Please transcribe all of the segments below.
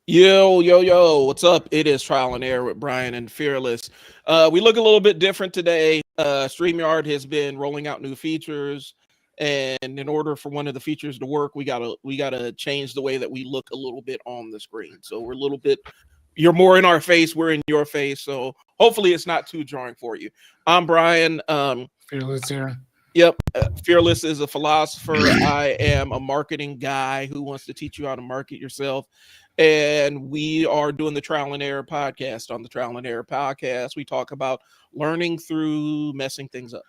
Yo, what's up? It is Trial and Error with Brian and Fearless. We look a little bit different today. StreamYard has been rolling out new features, and in order for one of the features to work, we gotta change the way that we look a little bit on the screen. So we're a little bit, you're more in our face, we're in your face. So hopefully it's not too jarring for you. I'm Brian. Fearless here. Yep. Fearless is a philosopher. I am a marketing guy who wants to teach you how to market yourself. And we are doing the Trial and Error podcast. On the Trial and Error podcast, we talk about learning through messing things up.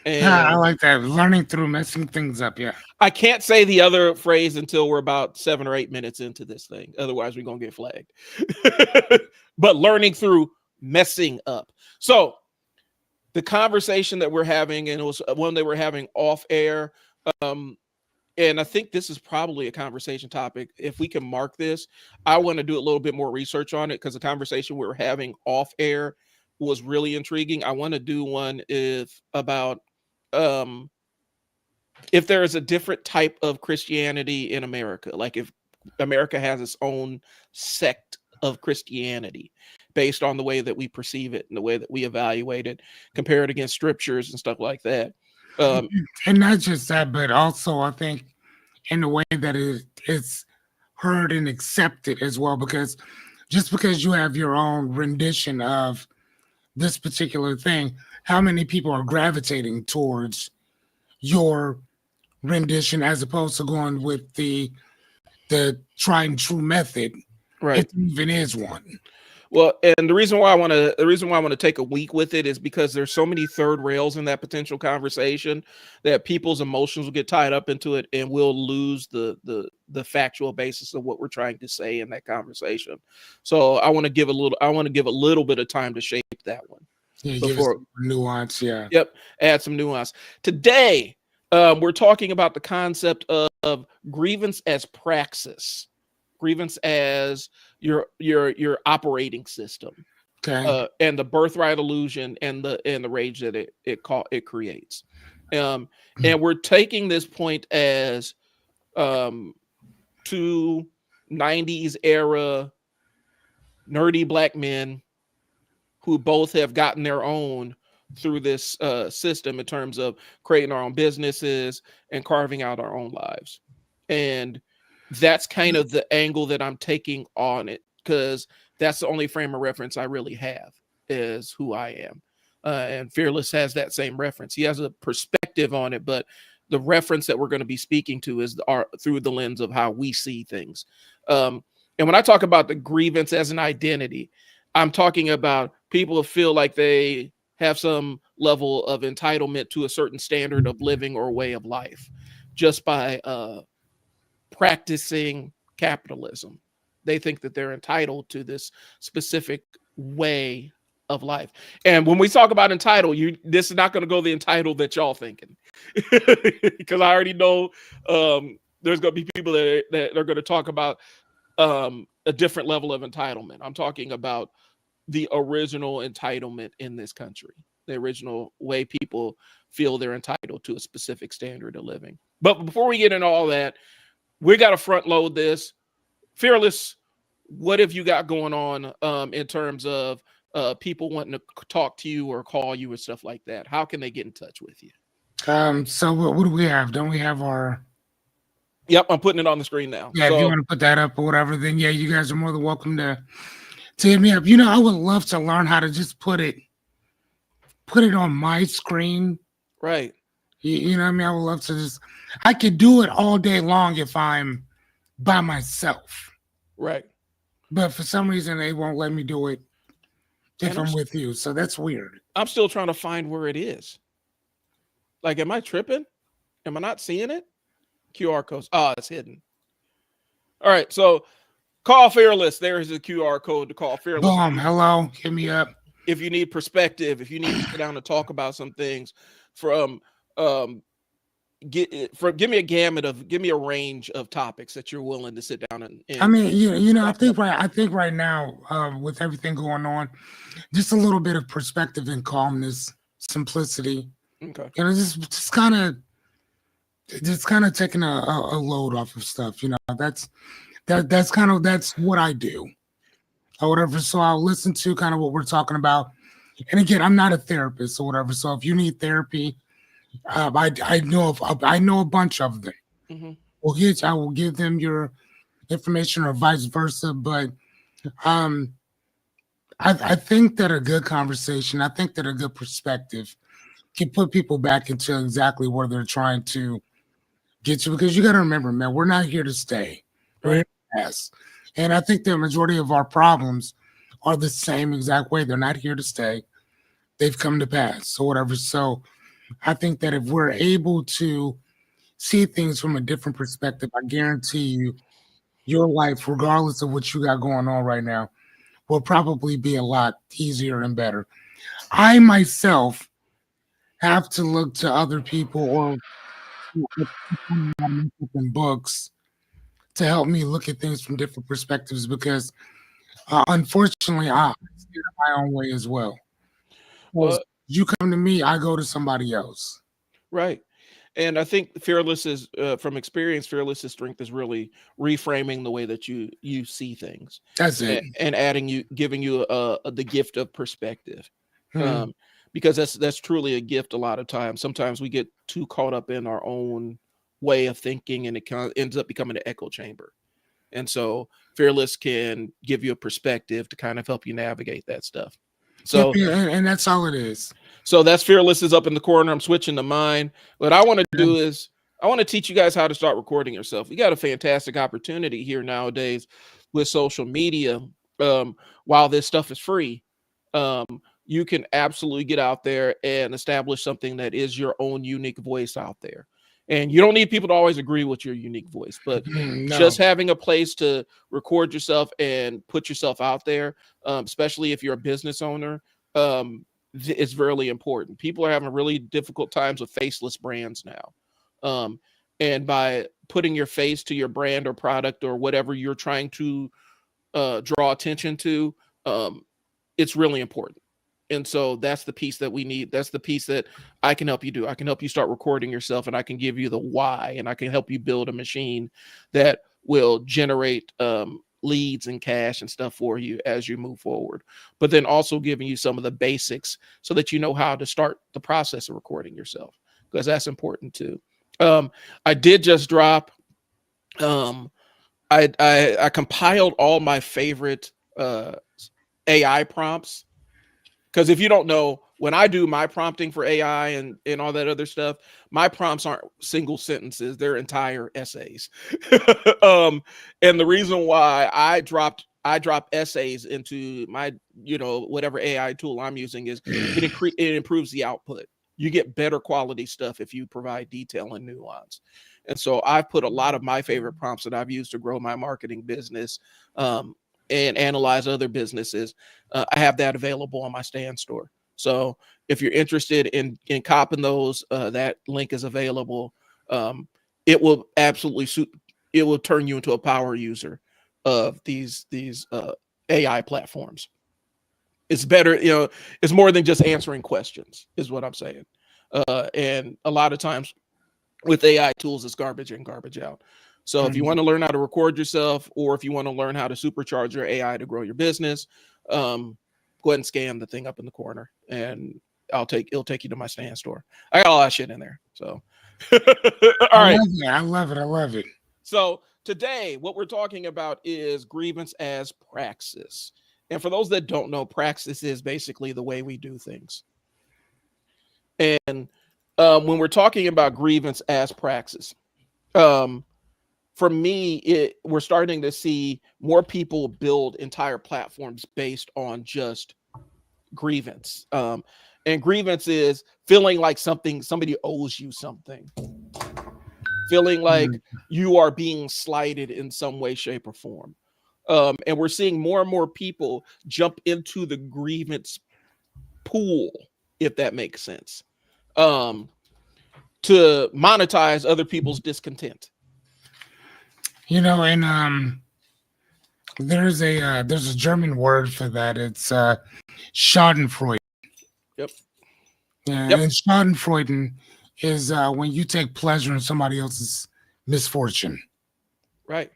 Yeah, I And like that. Learning through messing things up. Yeah. I can't say the other phrase until we're about 7 or 8 minutes into this thing. Otherwise, we're going to get flagged. But learning through messing up. So, the conversation that we're having, and it was one that we're having off air. And I think this is probably a conversation topic. If we can mark this, I want to do a little bit more research on it because the conversation we were having off air was really intriguing. I want to do one about um, if there is a different type of Christianity in America, like if America has its own sect of Christianity based on the way that we perceive it and the way that we evaluate it, compare it against scriptures and stuff like that. Um, And not just that, but also I think in the way that it's heard and accepted as well, because just because you have your own rendition of this particular thing, how many people are gravitating towards your rendition as opposed to going with the tried and true method, right. if there even is one. Well, and the reason why I want to take a week with it is because there's so many third rails in that potential conversation that people's emotions will get tied up into it, and we'll lose the factual basis of what we're trying to say in that conversation. So I want to give a little bit of time to shape that one Yeah, give us before. some nuance. Yeah. Yep, add some nuance. Today, we're talking about the concept of grievance as praxis, grievance as your operating system, Okay. and the birthright illusion and the rage that it creates. Um, and we're taking this point as um, two 90s era nerdy black men who both have gotten their own through this system in terms of creating our own businesses and carving out our own lives. And that's kind of the angle that I'm taking on it because that's the only frame of reference I really have is who I am. And Fearless has that same reference. He has a perspective on it, but the reference that we're going to be speaking to is through the lens of how we see things. And when I talk about the grievance as an identity, I'm talking about people who feel like they have some level of entitlement to a certain standard of living or way of life just by practicing capitalism. They think that they're entitled to this specific way of life. And when we talk about entitled, this is not going to go the entitled that y'all thinking, because I already know there's going to be people that are going to talk about a different level of entitlement. I'm talking about the original entitlement in this country, the original way people feel they're entitled to a specific standard of living. But before we get into all that, we got to front load this. Fearless, what have you got going on in terms of people wanting to talk to you or call you and stuff like that? How can they get in touch with you? So what do we have? Don't we have our? Yep, I'm putting it on the screen now. Yeah, if you So, want to put that up or whatever, then yeah, you guys are more than welcome to hit me up. I would love to learn how to just put it on my screen. right, You know what I mean? I would love to I could do it all day long if I'm by myself. right. But for some reason, they won't let me do it if And I'm with you. So that's weird. I'm still trying to find where it is. Like, am I tripping? Am I not seeing it? QR codes. Oh, it's hidden. All right, so call Fearless. There is a QR code to call Fearless. Boom. Hello. Hit me up. If you need perspective, if you need to sit down and talk about some things from give me a range of topics that you're willing to sit down and I mean, I talk about. think right now, with everything going on, just a little bit of perspective and calmness, simplicity, Okay. just kind of taking a load off of stuff. That's what I do or whatever. So I'll listen to kind of what we're talking about. And again, I'm not a therapist or whatever. So if you need therapy, I know a bunch of them. Hmm. I will give them your information or vice versa. But um, I think that a good conversation, I think that a good perspective can put people back into exactly where they're trying to get to. Because you got to remember, man, we're not here to stay. We're here Right. to pass. And I think the majority of our problems are the same exact way. They're not here to stay. They've come to pass or whatever. So I think that if we're able to see things from a different perspective, I guarantee you, your life, regardless of what you got going on right now, will probably be a lot easier and better. I myself have to look to other people or in books to help me look at things from different perspectives because unfortunately I see it my own way as well. Because Well, you come to me, I go to somebody else. right. And I think fearless is from experience. Fearless strength is really reframing the way that you see things, That's it. and giving you the gift of perspective. Hmm. Um, because that's truly a gift. A lot of times, sometimes we get too caught up in our own way of thinking, and it kind of ends up becoming an echo chamber. And so, fearless can give you a perspective to kind of help you navigate that stuff. Yep, So, yeah, and that's all it is. that's fearless is up in the corner. I'm switching to mine. What I want to do is I want to teach you guys how to start recording yourself. We got a fantastic opportunity here nowadays with social media. Um, while this stuff is free, um, you can absolutely get out there and establish something that is your own unique voice out there. And you don't need people to always agree with your unique voice, but No. just having a place to record yourself and put yourself out there, especially if you're a business owner, is really important. People are having really difficult times with faceless brands now. And by putting your face to your brand or product or whatever you're trying to draw attention to, um, it's really important. And so that's the piece that we need. That's the piece that I can help you do. I can help you start recording yourself, and I can give you the why, and I can help you build a machine that will generate leads and cash and stuff for you as you move forward. But then also giving you some of the basics so that you know how to start the process of recording yourself, because that's important too. I did just drop. Um, I compiled all my favorite AI prompts, because if you don't know, when I do my prompting for AI and all that other stuff, my prompts aren't single sentences; they're entire essays. um, and the reason why I drop essays into my whatever AI tool I'm using is it improves the output. You get better quality stuff if you provide detail and nuance. And so I've put a lot of my favorite prompts that I've used to grow my marketing business, and analyze other businesses. I have that available on my Stand store. So if you're interested in copping those, that link is available. It will absolutely suit. It will turn you into a power user of these AI platforms. It's better, it's more than just answering questions, is what I'm saying. And a lot of times with AI tools, it's garbage in, garbage out. So if you want to learn how to record yourself, or if you want to learn how to supercharge your AI to grow your business, go ahead and scan the thing up in the corner, and it'll take you to my Stand store. I got all that shit in there. So, all right. I love it. I love it. So today, what we're talking about is grievance as praxis. And for those that don't know, praxis is basically the way we do things. And when we're talking about grievance as praxis, for me, we're starting to see more people build entire platforms based on just grievance. And grievance is feeling like somebody owes you something, feeling like you are being slighted in some way, shape, or form. And we're seeing more and more people jump into the grievance pool, if that makes sense, to monetize other people's discontent. And there's a German word for that. It's Schadenfreude. Yep. And Schadenfreude is when you take pleasure in somebody else's misfortune. Right.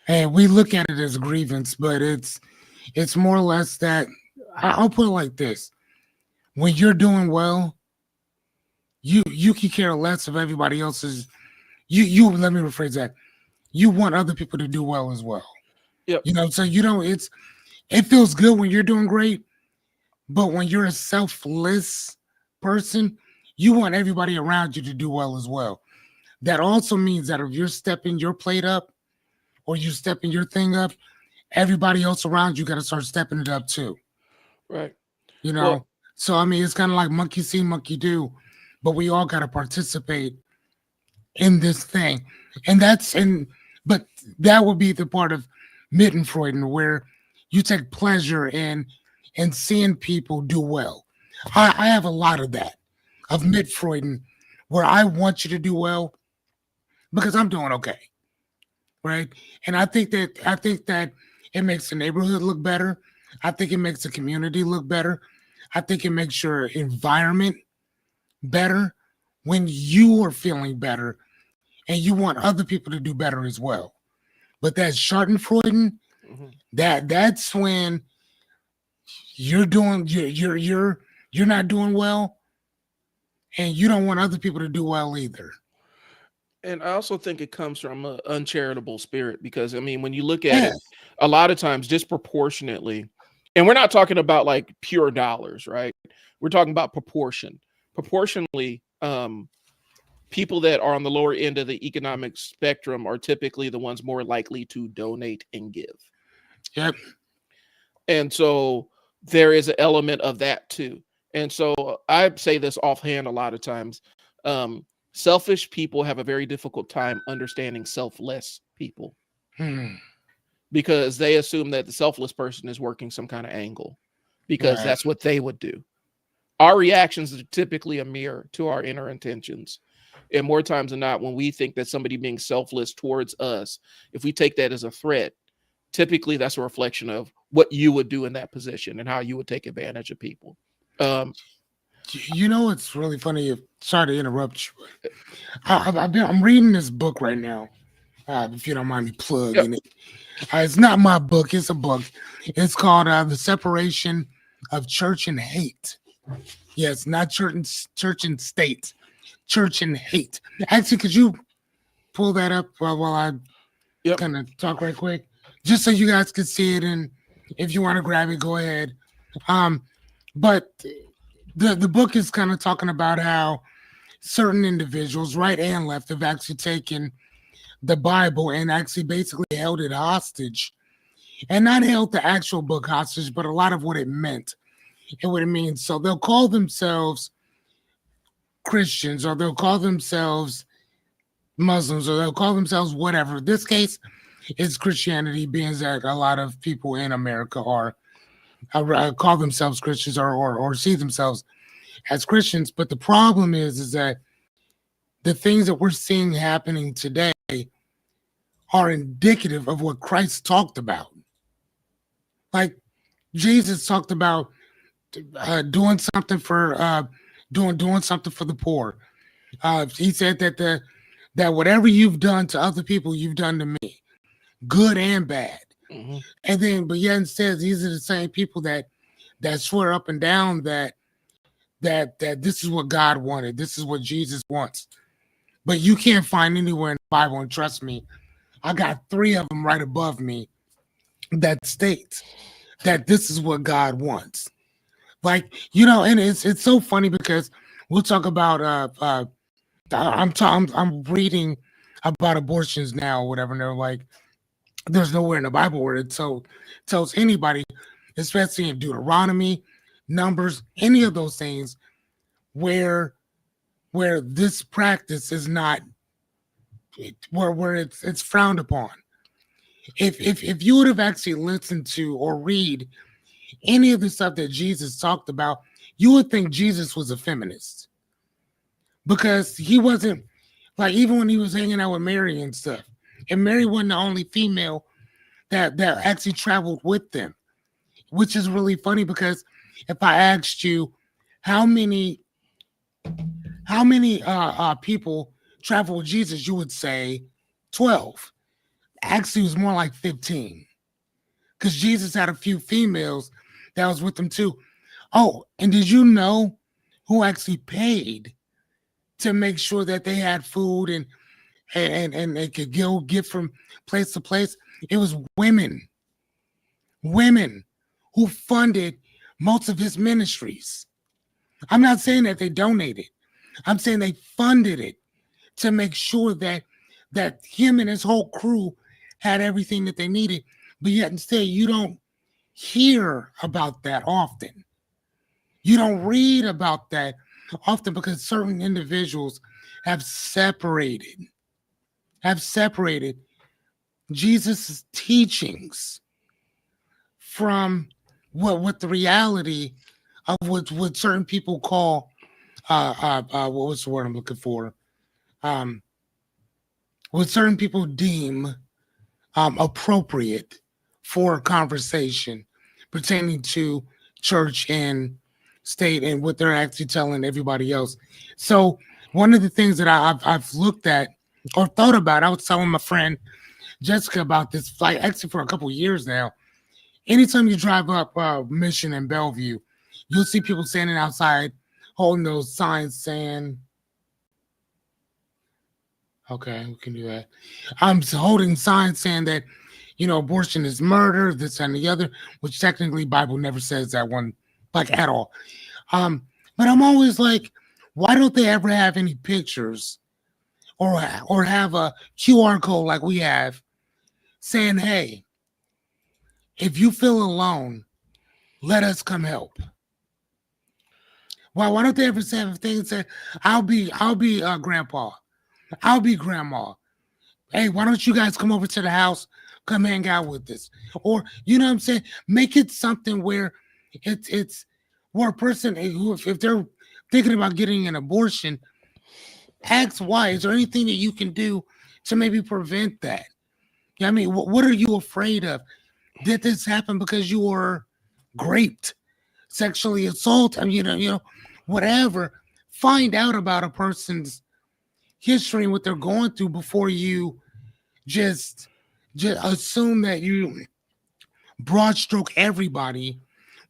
And we look at it as grievance, but it's more or less that I'll put it like this: when you're doing well, you can care less of everybody else's. You let me rephrase that. You want other people to do well as well. Yep. So you don't. It feels good when you're doing great, but when you're a selfless person, you want everybody around you to do well as well. That also means that if you're stepping your plate up or you stepping your thing up, everybody else around you got to start stepping it up too. Right. You Well, know, so I mean, it's kind of like monkey see, monkey do, but we all got to participate in this thing, and but that would be the part of Mittenfreuden where you take pleasure in seeing people do well. I have a lot of that of Mittenfreuden where I want you to do well because I'm doing okay, right? And I think that it makes the neighborhood look better. I think it makes the community look better. I think it makes your environment better when you are feeling better and you want other people to do better as well. But that Schadenfreude, mhm. that's when you're not doing well and you don't want other people to do well either. And I also think it comes from an uncharitable spirit because I mean, when you look at Yeah, it, a lot of times disproportionately, and we're not talking about like pure dollars, right? We're talking about proportion. Proportionally, people that are on the lower end of the economic spectrum are typically the ones more likely to donate and give. yep, And so there is an element of that too. And so I say this offhand a lot of times. Selfish people have a very difficult time understanding selfless people hmm, because they assume that the selfless person is working some kind of angle because right. that's what they would do. Our reactions are typically a mirror to our inner intentions. And more times than not, when we think that somebody being selfless towards us, if we take that as a threat, typically that's a reflection of what you would do in that position and how you would take advantage of people. Um, You know it's really funny. Sorry to interrupt you. I'm reading this book right now. If you don't mind me yep. plugging it, it's not my book. It's a book. It's called "The Separation of Church and Hate." Yes, not church and state. Church and hate. Actually, could you pull that up while I Yep. kind of talk right quick, just so you guys can see it, and if you want to grab it, go ahead. Um, but the book is kind of talking about how certain individuals, right and left, have actually taken the Bible and actually basically held it hostage, and not held the actual book hostage, but a lot of what it meant and what it means. So they'll call themselves Christians, or they'll call themselves Muslims, or they'll call themselves whatever. In this case, it's Christianity, being that a lot of people in America are call themselves Christians, or see themselves as Christians. But the problem is that the things that we're seeing happening today are indicative of what Christ talked about. Like Jesus talked about doing something for doing something for the poor. He said that whatever you've done to other people, you've done to me, good and bad. Hmm. And then, but yet instead, these are the same people that swear up and down that this is what God wanted, this is what Jesus wants. But you can't find anywhere in the Bible, and trust me, I got 3 of them right above me that states that this is what God wants. Like, and it's so funny because we'll talk about I'm reading about abortions now or whatever, and they're like, there's nowhere in the Bible where it tells anybody, especially in Deuteronomy, Numbers, any of those things, where this practice is not, where it's frowned upon. If you would have actually listened to or read any of the stuff that Jesus talked about, you would think Jesus was a feminist, because he wasn't, like, even when he was hanging out with Mary and stuff, and Mary wasn't the only female that actually traveled with them, which is really funny because if I asked you how many people travel with Jesus, you would say 12. Actually, it was more like 15 because Jesus had a few females that was with him too. Oh, and did you know who actually paid to make sure that they had food and they could go get from place to place? It was women who funded most of his ministries. I'm not saying that they donated. I'm saying they funded it to make sure that him and his whole crew had everything that they needed. But yet instead, you don't hear about that often. You don't read about that often because certain individuals have separated Jesus' teachings from what the reality of what certain people call what was the word I'm looking for? What certain people deem appropriate for a conversation pertaining to church and state and what they're actually telling everybody else. So one of the things that I've looked at or thought about, I was telling my friend Jessica about this, like actually for a couple of years now. Anytime you drive up Mission and Bellevue, you'll see people standing outside holding those signs saying, okay, we can do that. I'm holding signs saying that, abortion is murder, this and the other, which technically Bible never says that one, like at all. But I'm always like, why don't they ever have any pictures or have a QR code like we have saying, hey, if you feel alone, let us come help. Why don't they ever say things say, I'll be grandpa. I'll be grandma. Hey, why don't you guys come over to the house? Come hang out with us. Or, you know what I'm saying? Make it something where it's where a person who, if they're thinking about getting an abortion, ask why. Is there anything that you can do to maybe prevent that? I mean, what are you afraid of? Did this happen because you were raped, sexually assaulted? I mean, whatever. Find out about a person's history and what they're going through before you just assume that you broad stroke everybody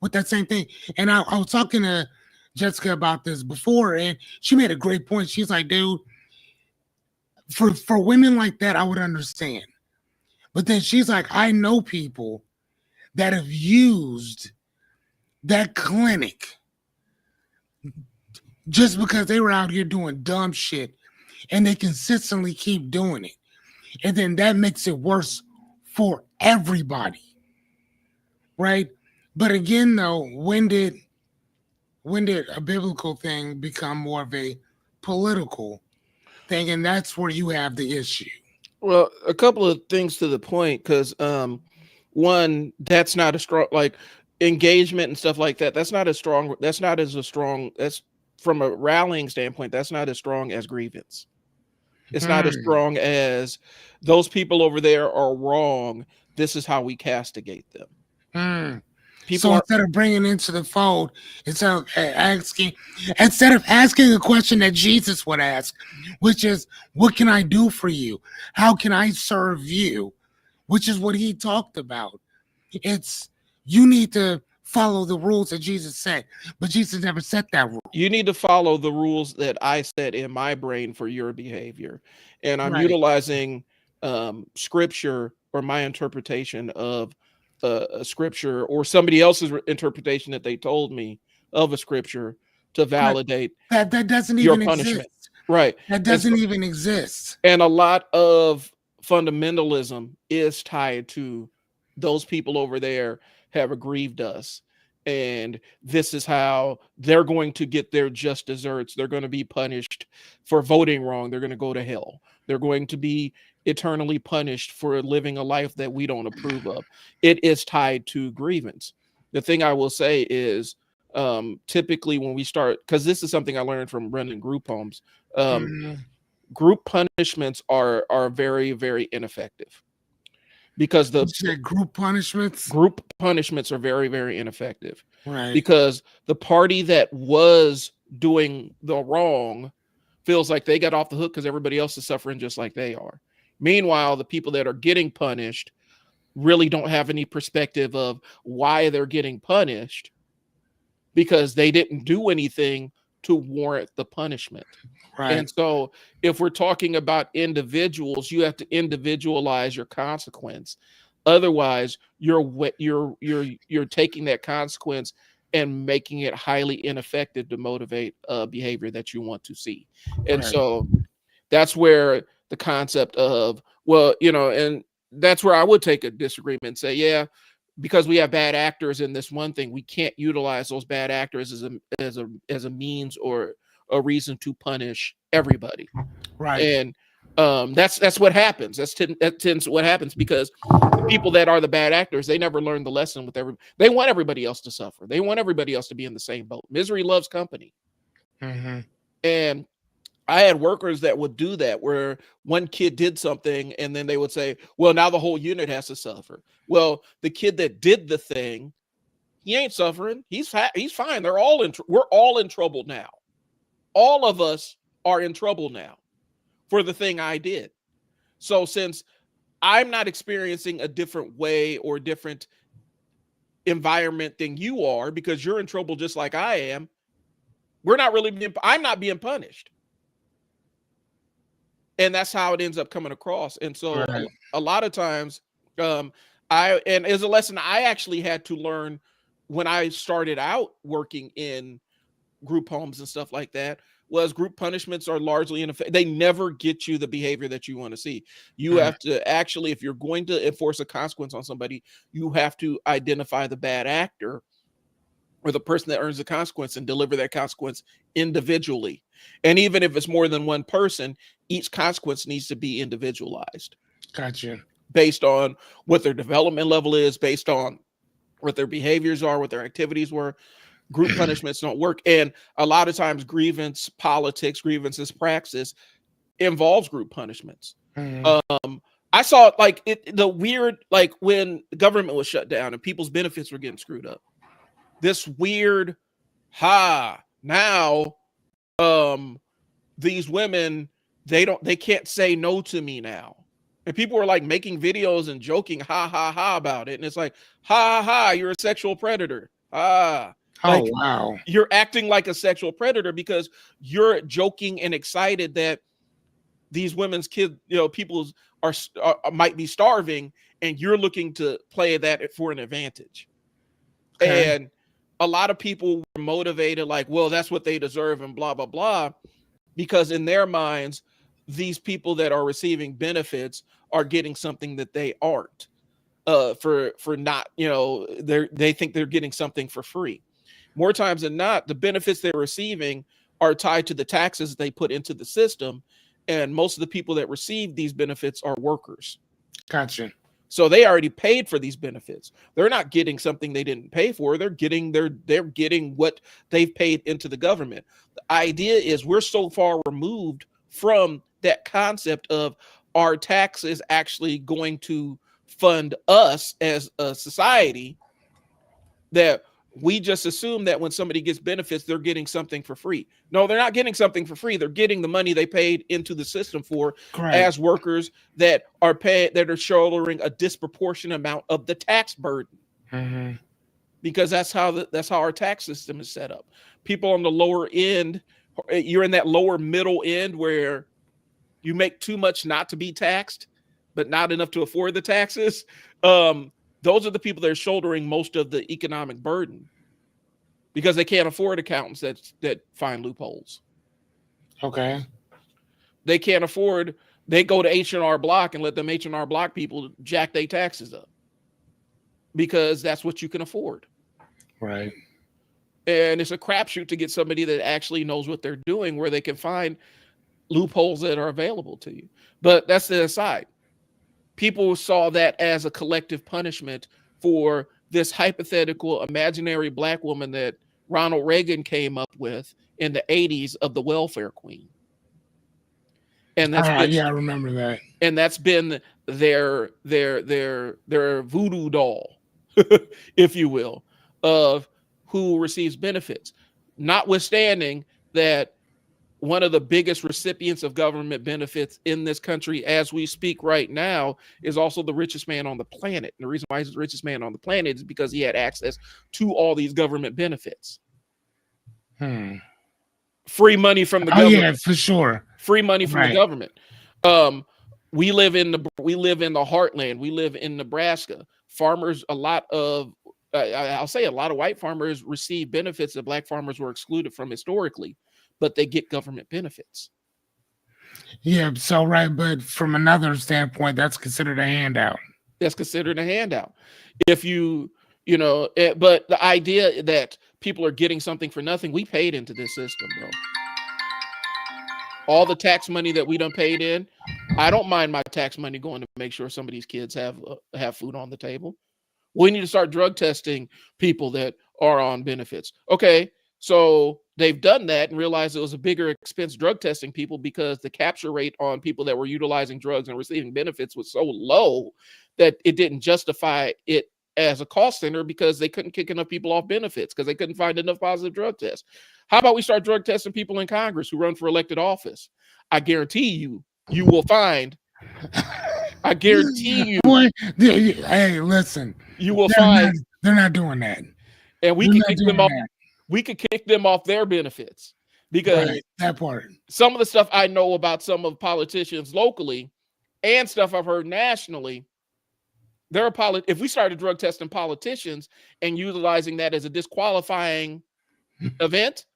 with that same thing. And I was talking to Jessica about this before, and she made a great point. She's like, dude, for women like that, I would understand. But then she's like, I know people that have used that clinic just because they were out here doing dumb shit and they consistently keep doing it. And then that makes it worse for everybody. Right? But again, though, when did a biblical thing become more of a political thing? And that's where you have the issue. Well, a couple of things to the point, because one, that's not a strong, like, engagement and stuff like that. That's not as strong. That's not as a strong. That's from a rallying standpoint. That's not as strong as grievance. It's not as strong as those people over there are wrong. This is how we castigate them. So instead of bringing into the fold, instead of asking a question that Jesus would ask, which is, what can I do for you? How can I serve you? Which is what he talked about. It's, you need to follow the rules that Jesus said, but Jesus never set that rule. You need to follow the rules that I set in my brain for your behavior. And I'm Right. utilizing scripture or my interpretation of a scripture or somebody else's interpretation that they told me of a scripture to validate that doesn't your even punishment. exist. Right. That doesn't even exist. And a lot of fundamentalism is tied to those people over there have aggrieved us. And this is how they're going to get their just desserts. They're going to be punished for voting wrong. They're going to go to hell. They're going to be eternally punished for living a life that we don't approve of. It is tied to grievance. The thing I will say is, typically when we start, because this is something I learned from running group homes, group punishments are very, very ineffective. Because the group punishments are very, very ineffective. Right. Because the party that was doing the wrong feels like they got off the hook because everybody else is suffering just like they are. Meanwhile, the people that are getting punished really don't have any perspective of why they're getting punished, because they didn't do anything to warrant the punishment. Right. And so if we're talking about individuals, you have to individualize your consequence. Otherwise, you're taking that consequence and making it highly ineffective to motivate behavior that you want to see. And Right. so that's where the concept of, well, and that's where I would take a disagreement and say, yeah, because we have bad actors in this one thing, we can't utilize those bad actors as a means or a reason to punish everybody. Right. And that's what happens. That tends to what happens, because the people that are the bad actors, they never learn the lesson with they want everybody else to suffer. They want everybody else to be in the same boat. Misery loves company. Mm-hmm. And I had workers that would do that, where one kid did something and then they would say, well, now the whole unit has to suffer. Well, the kid that did the thing, he ain't suffering. He's fine. We're all in trouble now. All of us are in trouble now for the thing I did. So since I'm not experiencing a different way or different environment than you are, because you're in trouble just like I am, I'm not being punished. And that's how it ends up coming across. And so Right. a lot of times, and as a lesson I actually had to learn when I started out working in group homes and stuff like that, was group punishments are largely ineffective. They never get you the behavior that you want to see. You have to actually, if you're going to enforce a consequence on somebody, you have to identify the bad actor or the person that earns the consequence and deliver that consequence individually. And even if it's more than one person, each consequence needs to be individualized. Gotcha. Based on what their development level is, based on what their behaviors are, what their activities were. Group punishments don't work. And a lot of times grievances praxis involves group punishments. Mm-hmm. I saw the weird, when the government was shut down and people's benefits were getting screwed up. This weird, now these women, they can't say no to me now. And people were making videos and joking about it. And it's like, you're a sexual predator. Wow. You're acting like a sexual predator because you're joking and excited that these women's kids, people might be starving, and you're looking to play that for an advantage. Okay. And a lot of people were motivated well, that's what they deserve and blah, blah, blah, because in their minds, these people that are receiving benefits are getting something that they aren't for not, they think they're getting something for free. More times than not, the benefits they're receiving are tied to the taxes they put into the system. And most of the people that receive these benefits are workers. Gotcha. So they already paid for these benefits. They're not getting something they didn't pay for. They're getting what they've paid into the government. The idea is we're so far removed from that concept of our taxes actually going to fund us as a society, that we just assume that when somebody gets benefits, they're getting something for free. No, they're not getting something for free. They're getting the money they paid into the system for. Correct. As workers that are shouldering a disproportionate amount of the tax burden. Mm-hmm. Because that's how our tax system is set up. People on the lower end, you're in that lower middle end where you make too much not to be taxed, but not enough to afford the taxes. Those are the people that are shouldering most of the economic burden because they can't afford accountants that find loopholes. Okay. They can't afford, they go to H&R Block and let them H&R Block people jack their taxes up because that's what you can afford. Right. And it's a crapshoot to get somebody that actually knows what they're doing where they can find loopholes that are available to you. But that's the aside. People saw that as a collective punishment for this hypothetical imaginary black woman that Ronald Reagan came up with in the 80s of the welfare queen. And that's I remember that. And that's been their voodoo doll, if you will, of who receives benefits. Notwithstanding that one of the biggest recipients of government benefits in this country as we speak right now is also the richest man on the planet. And the reason why he's the richest man on the planet is because he had access to all these government benefits. Free money from the government. Yeah, for sure. Free money from the government. We live in the heartland. We live in Nebraska. Farmers, a lot of white farmers receive benefits that black farmers were excluded from historically, but they get government benefits. Yeah, so but from another standpoint, that's considered a handout. That's considered a handout. If but the idea that people are getting something for nothing, we paid into this system, bro. All the tax money that we done paid in, I don't mind my tax money going to make sure some of these kids have food on the table. We need to start drug testing people that are on benefits. Okay, so they've done that and realized it was a bigger expense drug testing people because the capture rate on people that were utilizing drugs and receiving benefits was so low that it didn't justify it as a cost center because they couldn't kick enough people off benefits because they couldn't find enough positive drug tests. How about we start drug testing people in Congress who run for elected office? I guarantee you will find. I guarantee you. Boy, hey, listen. You will find they're not doing that, and we can kick them off. We could kick them off their benefits because that part. Some of the stuff I know about some of politicians locally, and stuff I've heard nationally. If we started drug testing politicians and utilizing that as a disqualifying event,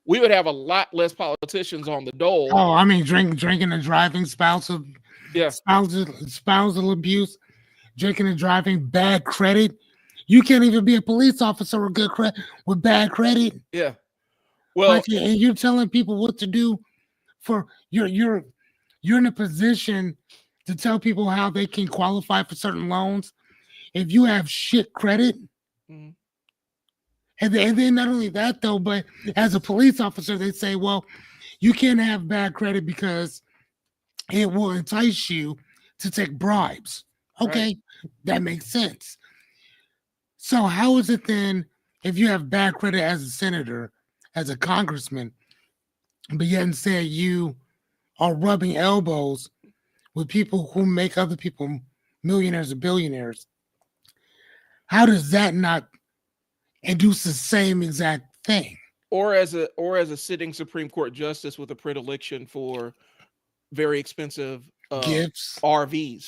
we would have a lot less politicians on the dole. Oh, I mean, drinking and driving, spousal abuse, drinking and driving, bad credit. You can't even be a police officer with bad credit. Yeah. Well, and you're telling people what to do for you're in a position to tell people how they can qualify for certain loans if you have shit credit. Mm-hmm. And then not only that though, but as a police officer, they say, well, you can't have bad credit because it will entice you to take bribes. Okay, that makes sense. So how is it then if you have bad credit as a senator, as a congressman, but yet instead you are rubbing elbows with people who make other people millionaires or billionaires? How does that not induce the same exact thing? Or as a sitting Supreme Court justice with a predilection for very expensive gifts, RVs,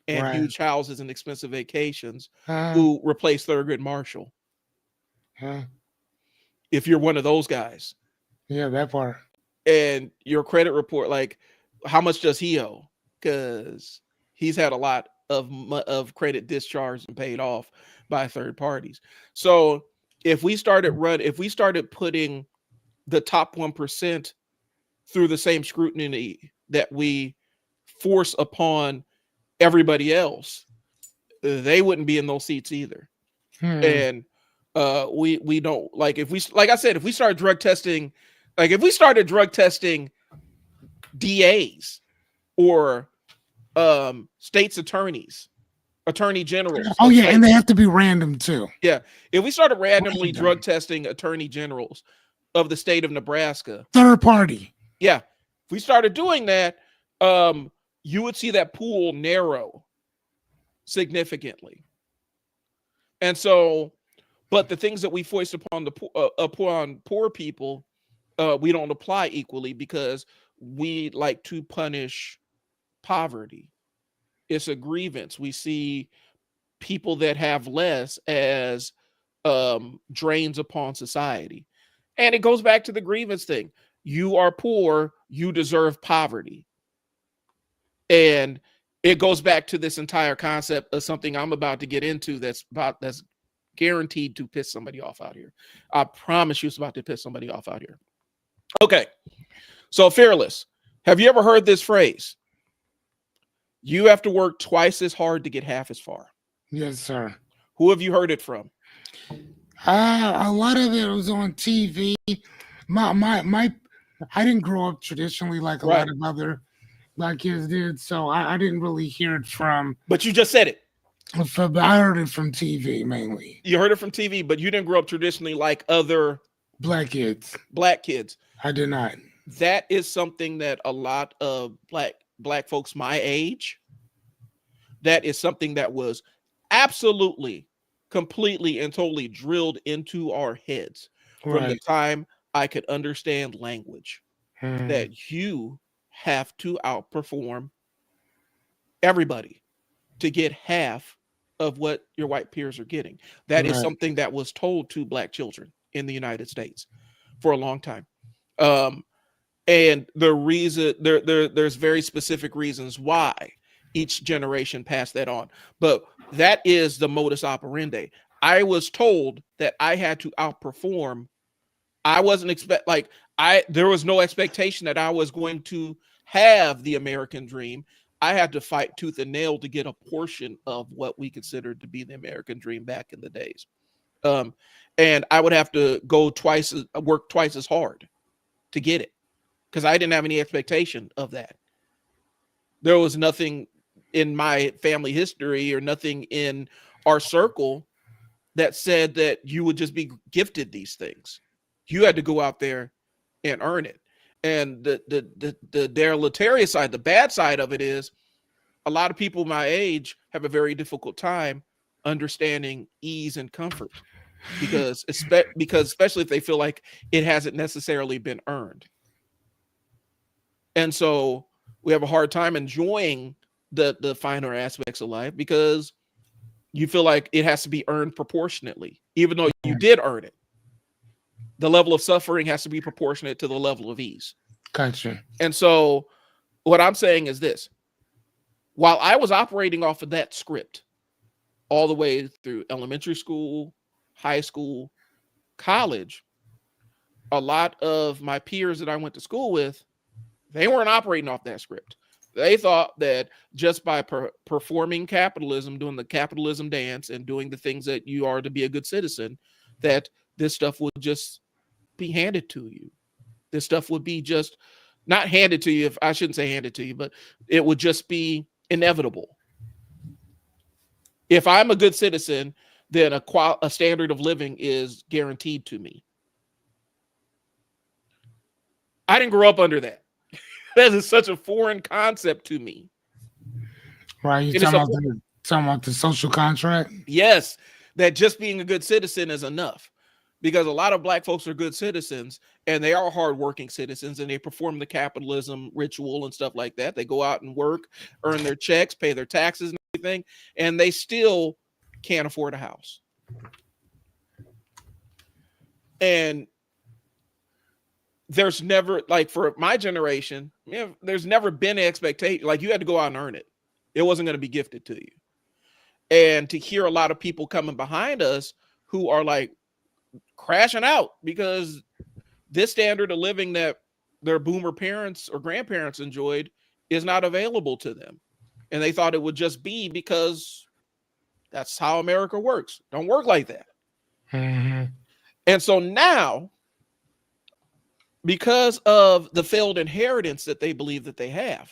and huge houses and expensive vacations, who replace Thurgood Marshall. If you're one of those guys. Yeah, that part. And your credit report, like, how much does he owe? Because he's had a lot of credit discharged and paid off by third parties. So if we started putting the top 1% through the same scrutiny that we force upon everybody else, they wouldn't be in those seats either. And we don't, like, if we started drug testing, like if we started drug testing DAs or states attorneys, attorney generals. Oh yeah, and they have to be random too. Yeah, if we started randomly drug testing attorney generals of the state of Nebraska, third party. Yeah, if we started doing that, you would see that pool narrow significantly. And so, but the things that we foist upon upon poor people, we don't apply equally because we like to punish poverty. It's a grievance. We see people that have less as drains upon society. And it goes back to the grievance thing. You are poor, you deserve poverty. And it goes back to this entire concept of something I'm about to get into that's guaranteed to piss somebody off out here. I promise you it's about to piss somebody off out here. Okay. So, Fearless, have you ever heard this phrase? You have to work twice as hard to get half as far. Yes, sir. Who have you heard it from? A lot of it was on TV. I didn't grow up traditionally like a lot of other Black kids did, so I didn't really hear it from. But you just said it. I heard it from TV mainly. You heard it from TV, but you didn't grow up traditionally like other Black kids. Black kids. I did not. That is something that a lot of black folks my age, that is something that was absolutely, completely, and totally drilled into our heads from the Right. time I could understand language, Mm, that you have to outperform everybody to get half of what your white peers are getting. That is right. something that was told to black children in the United States for a long time. Um, and the reason there's very specific reasons why each generation passed that on, but that is the modus operandi. I was told that I had to outperform. I wasn't expect like I there was no expectation that I was going to have the American dream. I had to fight tooth and nail to get a portion of what we considered to be the American dream back in the days. Um, and I would have to work twice as hard to get it, because I didn't have any expectation of that. There was nothing in my family history or nothing in our circle that said that you would just be gifted these things. You had to go out there and earn it. And the deleterious side, the bad side of it is, a lot of people my age have a very difficult time understanding ease and comfort, because especially if they feel like it hasn't necessarily been earned. And so we have a hard time enjoying the finer aspects of life, because you feel like it has to be earned proportionately, even though you did earn it. The level of suffering has to be proportionate to the level of ease. Gotcha. And so what I'm saying is this: while I was operating off of that script all the way through elementary school, high school, college, a lot of my peers that I went to school with, they weren't operating off that script. They thought that just by performing capitalism, doing the capitalism dance, and doing the things that you are to be a good citizen, that this stuff would just be handed to you. This stuff would be just not handed to you. If I shouldn't say handed to you, but it would just be inevitable. If I'm a good citizen, then a standard of living is guaranteed to me. I didn't grow up under that. That is such a foreign concept to me. Right. You It is talking about the social contract? yes, that just being a good citizen is enough, because a lot of black folks are good citizens, and they are hardworking citizens, and they perform the capitalism ritual and stuff like that. They go out and work, earn their checks, pay their taxes and everything, and they still can't afford a house. And there's never, like, for my generation, there's never been an expectation. Like, you had to go out and earn it. It wasn't going to be gifted to you. And to hear a lot of people coming behind us who are like crashing out because this standard of living that their boomer parents or grandparents enjoyed is not available to them. And they thought it would just be because that's how America works. Don't work like that. Mm-hmm. And so now, because of the failed inheritance that they believe that they have,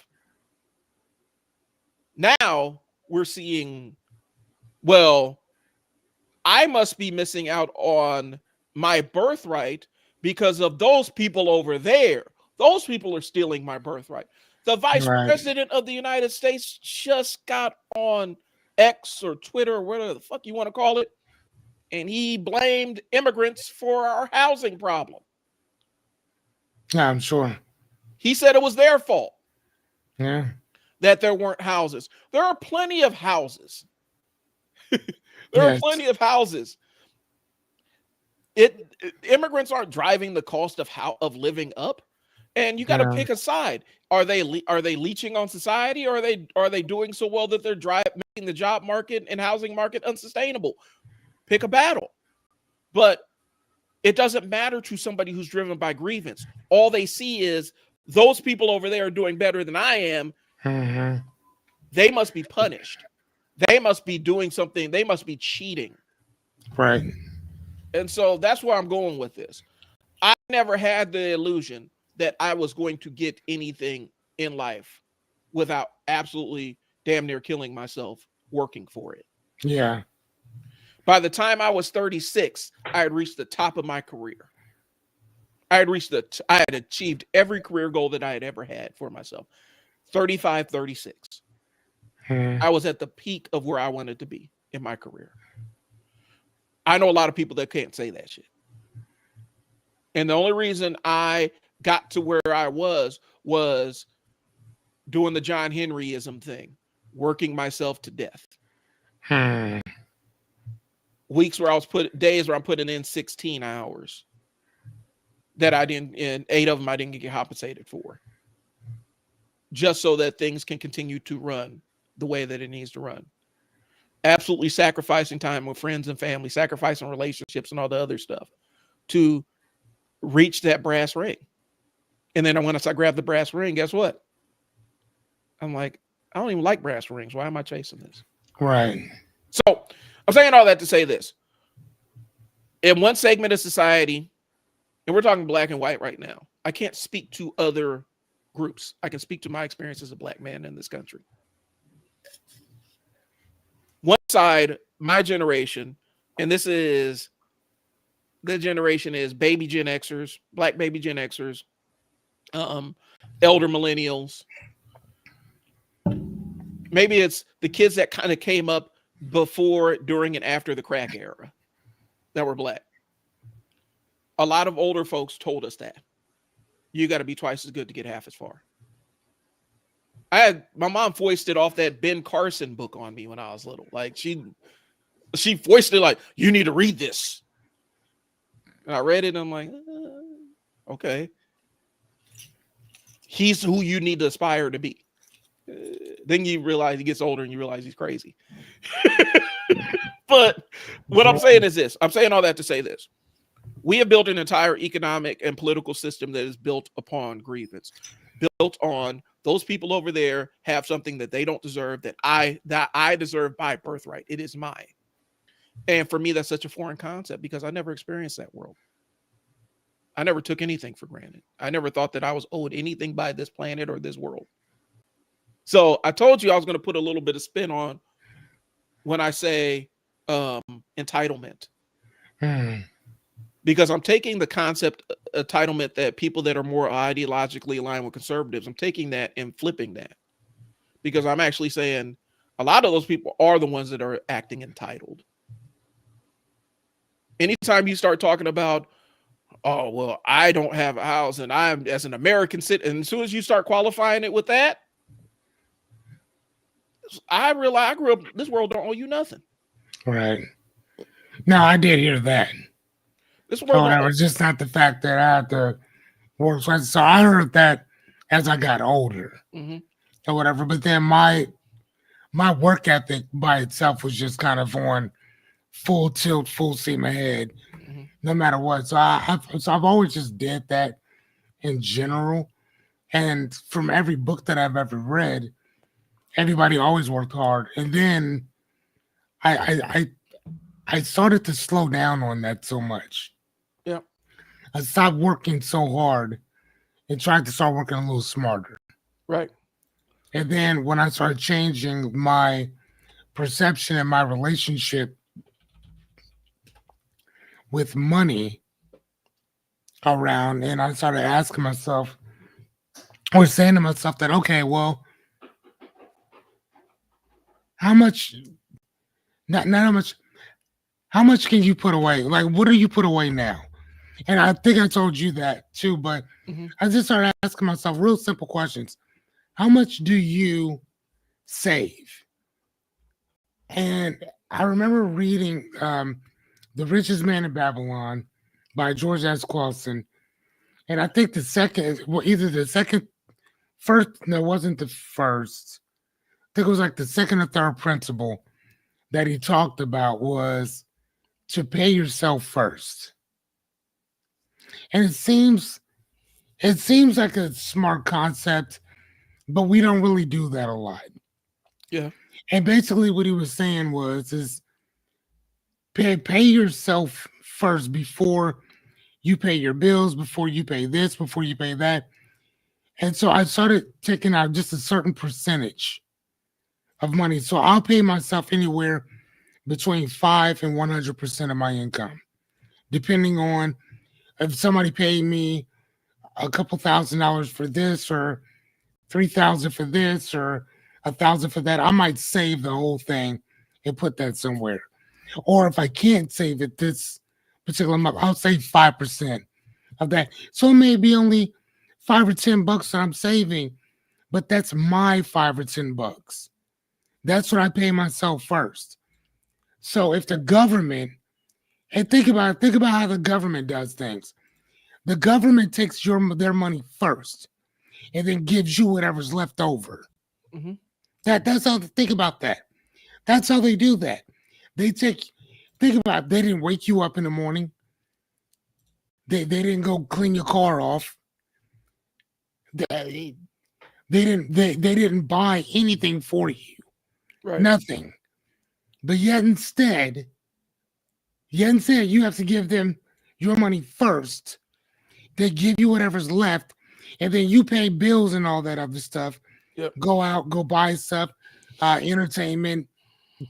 now we're seeing, well, I must be missing out on my birthright because of those people over there. Those people are stealing my birthright. The vice Right. president of the United States just got on X or Twitter or whatever the fuck you want to call it, and he blamed immigrants for our housing problem. Yeah, I'm sure. He said it was their fault Yeah. that there weren't houses. There are plenty of houses. There are Yes. plenty of houses. Immigrants aren't driving the cost of living up, and you got to Yeah. pick a side. Are they leeching on society, or are they doing so well that they're making the job market and housing market unsustainable? Pick a battle. But it doesn't matter to somebody who's driven by grievance. All they see is those people over there are doing better than I am. Mm-hmm. They must be punished. They must be doing something. They must be cheating. Right. And so that's where I'm going with this. I never had the illusion that I was going to get anything in life without absolutely damn near killing myself working for it. Yeah. By the time I was 36, I had reached the top of my career. I had achieved every career goal that I had ever had for myself. 35, 36. I was at the peak of where I wanted to be in my career. I know a lot of people that can't say that shit. And the only reason I got to where I was doing the John Henryism thing, working myself to death. Days where I'm putting in 16 hours that I didn't, and 8 of them I didn't get compensated for, just so that things can continue to run the way that it needs to run. Absolutely sacrificing time with friends and family, sacrificing relationships and all the other stuff to reach that brass ring. And then once I grab the brass ring, guess what? I'm like, I don't even like brass rings. Why am I chasing this? Right. So I'm saying all that to say this. In one segment of society, and we're talking black and white right now, I can't speak to other groups. I can speak to my experience as a black man in this country. One side, my generation, and the generation is baby Gen Xers, black baby Gen Xers, elder millennials. Maybe it's the kids that kind of came up before, during, and after the crack era that were black. A lot of older folks told us that you got to be twice as good to get half as far. My mom foisted off that Ben Carson book on me when I was little. Like she foisted, like, you need to read this. And I read it and I'm like, okay. He's who you need to aspire to be. Then you realize he gets older and you realize he's crazy. But what I'm saying is this. I'm saying all that to say this. We have built an entire economic and political system that is built upon grievance, built on those people over there have something that they don't deserve, that I deserve by birthright. It is mine. And for me, that's such a foreign concept because I never experienced that world. I never took anything for granted. I never thought that I was owed anything by this planet or this world. So I told you I was going to put a little bit of spin on when I say entitlement. Because I'm taking the concept entitlement that people that are more ideologically aligned with conservatives, I'm taking that and flipping that. Because I'm actually saying a lot of those people are the ones that are acting entitled. Anytime you start talking about, oh, well, I don't have a house and I'm as an American citizen, as soon as you start qualifying it with that, I realize I grew up, this world don't owe you nothing. Right. No, I did hear that. This world it was just not the fact that I had to work. So I heard that as I got older or whatever. But then my work ethic by itself was just kind of on full tilt, full steam ahead, no matter what. So I've always just did that in general. And from every book that I've ever read, everybody always worked hard. And then I started to slow down on that so much. Yeah. I stopped working so hard and tried to start working a little smarter. Right. And then when I started changing my perception and my relationship with money around, and I started asking myself, or saying to myself that, okay, well, how much, not how much can you put away? Like, what do you put away now? And I think I told you that too, but I just started asking myself real simple questions. How much do you save? And I remember reading The Richest Man in Babylon by George S. Clason. And I think it wasn't the first. I think it was like the second or third principle that he talked about was to pay yourself first. And it seems like a smart concept, but we don't really do that a lot. Yeah. And basically what he was saying is pay yourself first before you pay your bills, before you pay this, before you pay that. And so I started taking out just a certain percentage of money. So I'll pay myself anywhere between 5 and 100% of my income, depending on if somebody paid me a couple $1,000 for this, or 3,000 for this, or 1,000 for that, I might save the whole thing and put that somewhere. Or if I can't save it this particular month, I'll save 5% of that. So it may be only $5 or $10 that I'm saving, but that's my $5 or $10. That's what I pay myself first. So if the government, and think about how the government does things. The government takes their money first and then gives you whatever's left over. Mhm. That's how, think about that. That's how they do that. They think about it, they didn't wake you up in the morning. They didn't go clean your car off. They didn't buy anything for you. Right. Nothing. But yet instead you have to give them your money first. They give you whatever's left, and then you pay bills and all that other stuff. Yep. Go out, go buy stuff, entertainment,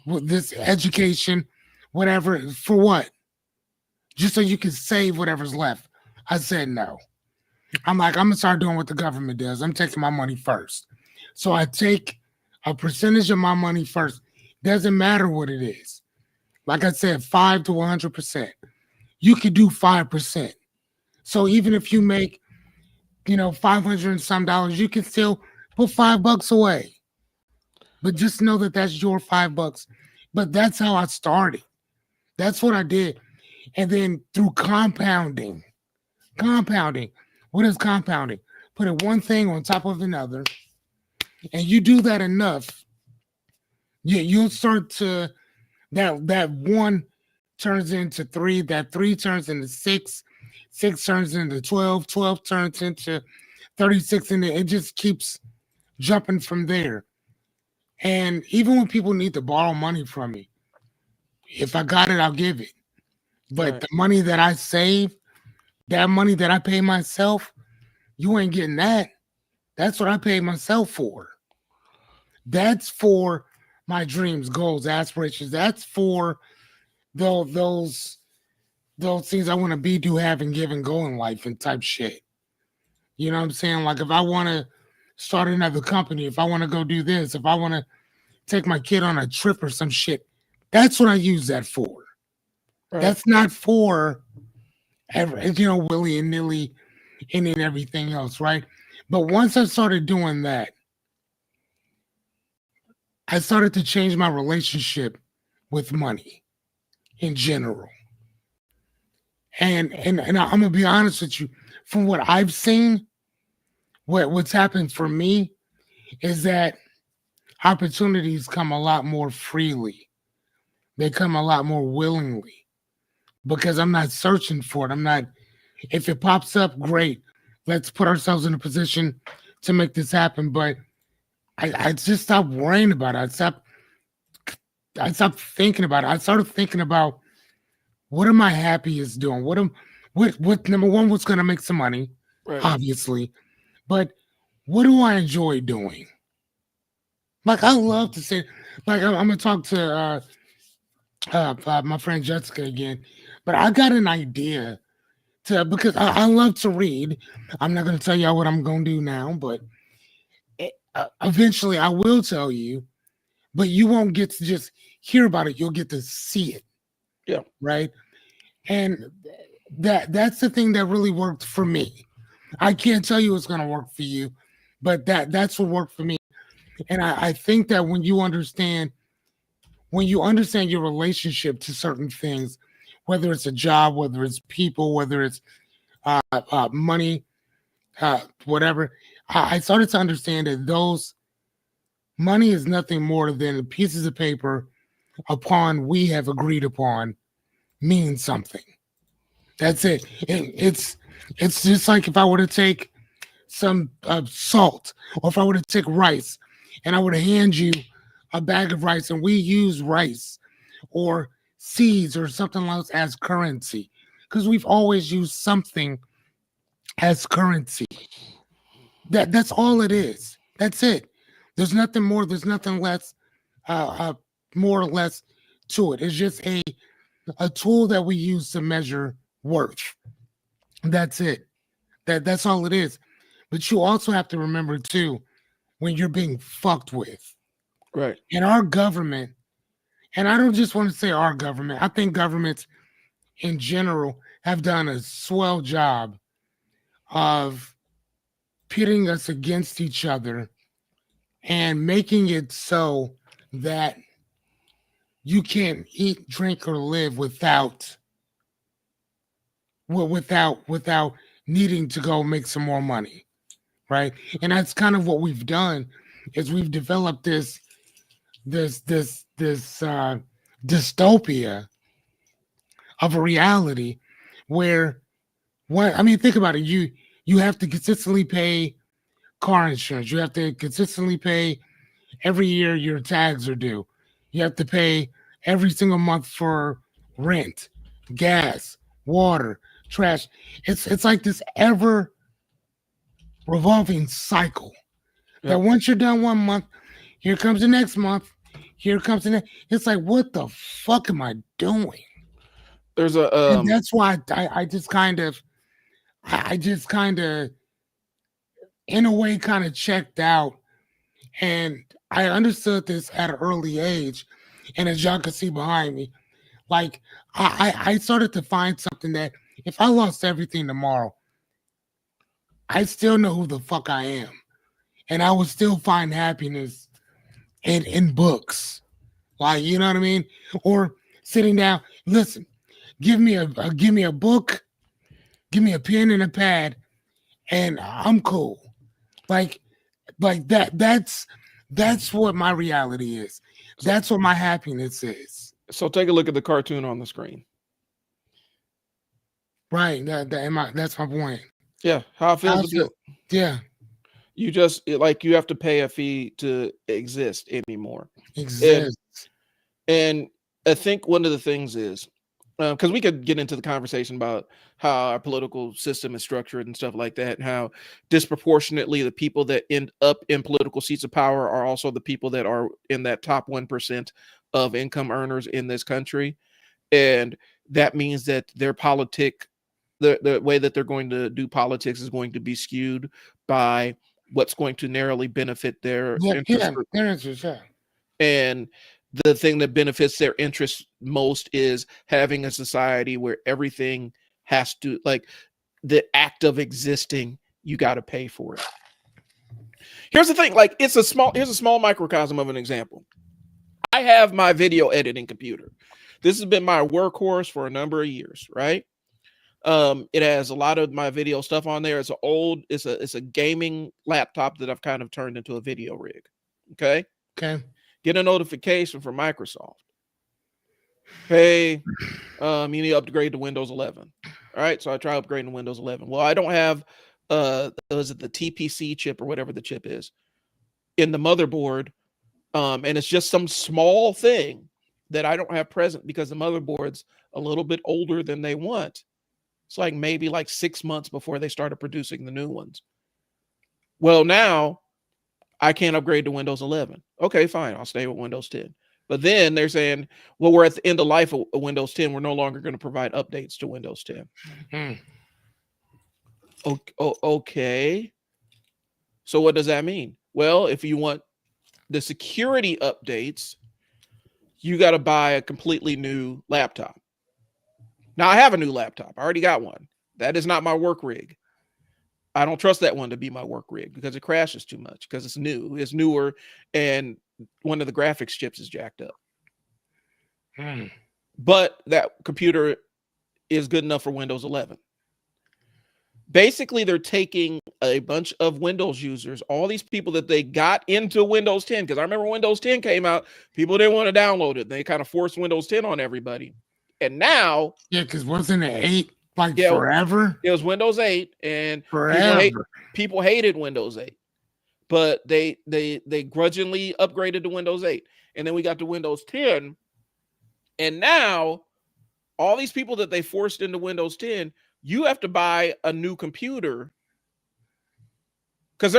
this education, whatever. For what? Just so you can save whatever's left. I said no. I'm gonna start doing what the government does. I'm taking my money first. So I take a percentage of my money first. Doesn't matter what it is. Like I said, 5 to 100%. You could do 5%. So even if you make, 500 and some dollars, you can still put $5 away. But just know that that's your $5. But that's how I started. That's what I did. And then through compounding. What is compounding? Putting one thing on top of another. And you do that enough, you'll start to, that one turns into 3, that 3 turns into 6, 6 turns into 12, 12 turns into 36, and it just keeps jumping from there. And even when people need to borrow money from me, if I got it, I'll give it. But the money that I save, that money that I pay myself, you ain't getting that. That's what I paid myself for. That's for my dreams, goals, aspirations. That's for those things I want to be, do, have, and give and go in life and type shit. You know what I'm saying? Like if I want to start another company, if I want to go do this, if I want to take my kid on a trip or some shit, that's what I use that for. Right. That's not for willy and nilly and everything else, right? But once I started doing that, I started to change my relationship with money in general. And I'm gonna be honest with you, from what I've seen, what's happened for me is that opportunities come a lot more freely. They come a lot more willingly because I'm not searching for it. If it pops up, great. Let's put ourselves in a position to make this happen. But I just stopped worrying about it. I stopped thinking about it. I started thinking about, what am I happiest doing? What number one, what's gonna make some money, right, obviously. But what do I enjoy doing? Like I love to say, like I'm gonna talk to my friend Jessica again, but I got an idea because I love to read. I'm not gonna tell y'all what I'm gonna do now, but eventually I will tell you. But you won't get to just hear about it; you'll get to see it. Yeah. Right. And that's the thing that really worked for me. I can't tell you it's going to work for you, but that's what worked for me. And I think that when you understand your relationship to certain things, whether it's a job, whether it's people, whether it's money, whatever, I started to understand that those money is nothing more than pieces of paper we have agreed upon means something. That's it. It's just like if I were to take some salt, or if I were to take rice and I were to hand you a bag of rice, and we use rice or seeds or something else as currency, because we've always used something as currency. That's all it is. That's it. There's nothing more. There's nothing less, more or less to it. It's just a tool that we use to measure worth. That's it. That's all it is. But you also have to remember too, when you're being fucked with. Right. And our government, and I don't just want to say our government, I think governments in general have done a swell job of pitting us against each other and making it so that you can't eat, drink, or live without needing to go make some more money, right? And that's kind of what we've done is we've developed this dystopia of a reality where what I mean, think about it. You have to consistently pay car insurance. You have to consistently pay every year your tags are due. You have to pay every single month for rent, gas, water, trash. It's like this ever revolving cycle that Yep. once you're done one month, here comes the next month, here comes the next. It's like, what the fuck am I doing? There's a And that's why I just kind of, I just kind of, in a way, kind of checked out. And I understood this at an early age. And as y'all can see behind me, like I started to find something that if I lost everything tomorrow, I still know who the fuck I am. And I would still find happiness in books. Like, you know what I mean? Or sitting down, listen, give me a book, give me a pen and a pad, and I'm cool. Like that's what my reality is. That's what my happiness is. so take a look at the cartoon on the screen. Right. That's my point. Yeah, how it feels to Absolutely. be. Yeah. You just like you have to pay a fee to exist anymore. Exist. And I think one of the things is because we could get into the conversation about how our political system is structured and stuff like that, and how disproportionately the people that end up in political seats of power are also the people that are in that top 1% of income earners in this country. And that means that their the way that they're going to do politics is going to be skewed by what's going to narrowly benefit their interest group. Their interest, yeah. And the thing that benefits their interest most is having a society where everything has to, like, the act of existing, you got to pay for it. Here's the thing, like, here's a small microcosm of an example. I have my video editing computer. This has been my workhorse for a number of years, right? It has a lot of my video stuff on there. It's a gaming laptop that I've kind of turned into a video rig. Okay. Get a notification from Microsoft. Hey, you need to upgrade to Windows 11. All right. So I try upgrading to Windows 11. Well, I don't have is it the TPC chip or whatever the chip is in the motherboard. And it's just some small thing that I don't have present because the motherboard's a little bit older than they want. It's like maybe like 6 months before they started producing the new ones. Well, now I can't upgrade to Windows 11. Okay, fine. I'll stay with Windows 10. But then they're saying, well, we're at the end of life of Windows 10. We're no longer going to provide updates to Windows 10. Okay. So what does that mean? Well, if you want the security updates, you got to buy a completely new laptop. Now, I have a new laptop. I already got one. That is not my work rig. I don't trust that one to be my work rig because it crashes too much because it's new. It's newer, and one of the graphics chips is jacked up. But that computer is good enough for Windows 11. Basically, they're taking a bunch of Windows users, all these people that they got into Windows 10, because I remember Windows 10 came out, people didn't want to download it. They kind of forced Windows 10 on everybody. And now... Yeah, because wasn't it 8 like forever? It was Windows 8, and people hated Windows 8. But they grudgingly upgraded to Windows 8. And then we got to Windows 10. And now, all these people that they forced into Windows 10, you have to buy a new computer. Because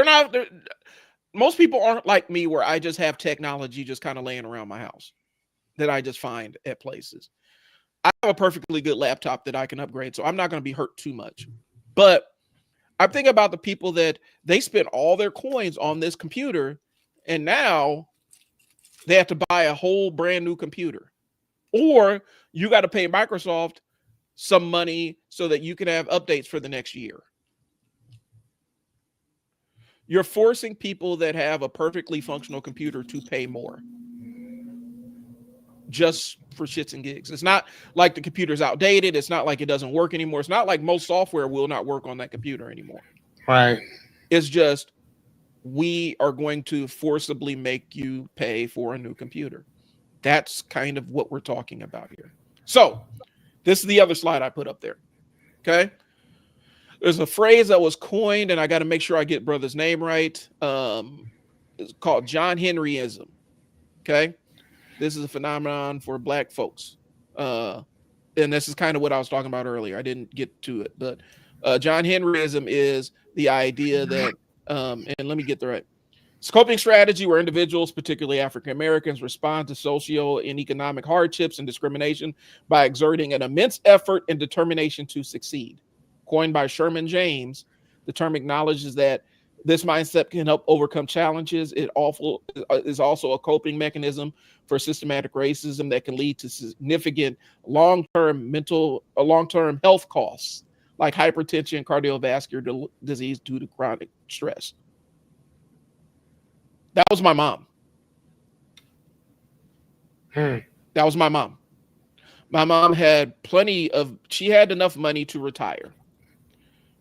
most people aren't like me where I just have technology just kind of laying around my house that I just find at places. I have a perfectly good laptop that I can upgrade, so I'm not going to be hurt too much. But I'm thinking about the people that they spent all their coins on this computer, and now they have to buy a whole brand new computer. Or you got to pay Microsoft some money so that you can have updates for the next year. You're forcing people that have a perfectly functional computer to pay more just for shits and gigs. It's not like the computer's outdated. It's not like it doesn't work anymore. It's not like most software will not work on that computer anymore. Right. It's just we are going to forcibly make you pay for a new computer. That's kind of what we're talking about here. So this is the other slide I put up there. Okay. There's a phrase that was coined, and I got to make sure I get brother's name right. It's called John Henryism. Okay. This is a phenomenon for Black folks. And this is kind of what I was talking about earlier. I didn't get to it, but John Henryism is the idea that, and let me get the right coping strategy where individuals, particularly African Americans, respond to social and economic hardships and discrimination by exerting an immense effort and determination to succeed. Coined by Sherman James, the term acknowledges that this mindset can help overcome challenges. It is also a coping mechanism for systematic racism that can lead to significant long-term health costs like hypertension, cardiovascular disease due to chronic stress. That was my mom. That was my mom. My mom had she had enough money to retire.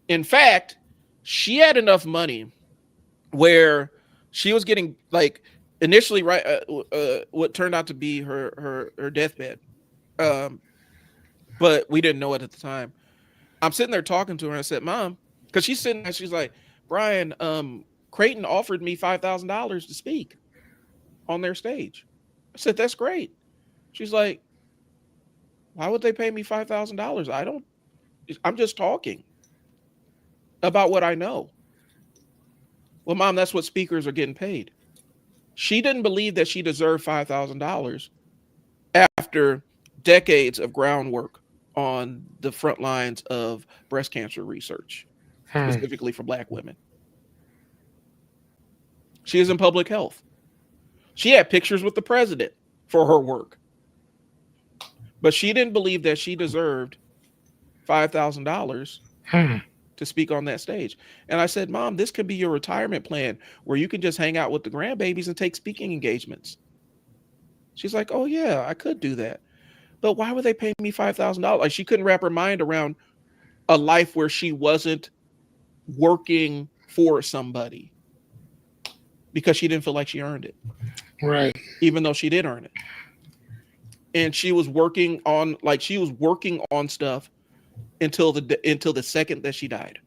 In fact, she had enough money where she was getting like initially what turned out to be her deathbed. But we didn't know it at the time. I'm sitting there talking to her and I said, Mom, because she's sitting there, she's like, Brian, Creighton offered me $5,000 to speak on their stage. I said, that's great. She's like, why would they pay me $5,000? I'm just talking about what I know. Well, Mom, that's what speakers are getting paid. She didn't believe that she deserved $5,000 after decades of groundwork on the front lines of breast cancer research, specifically for Black women. She is in public health. She had pictures with the president for her work. But she didn't believe that she deserved $5,000 to speak on that stage. And I said, Mom, this could be your retirement plan where you can just hang out with the grandbabies and take speaking engagements. She's like, oh, yeah, I could do that. But why would they pay me $5,000? Like, she couldn't wrap her mind around a life where she wasn't working for somebody because she didn't feel like she earned it. Right. Even though she did earn it. And she was working on stuff until the second that she died.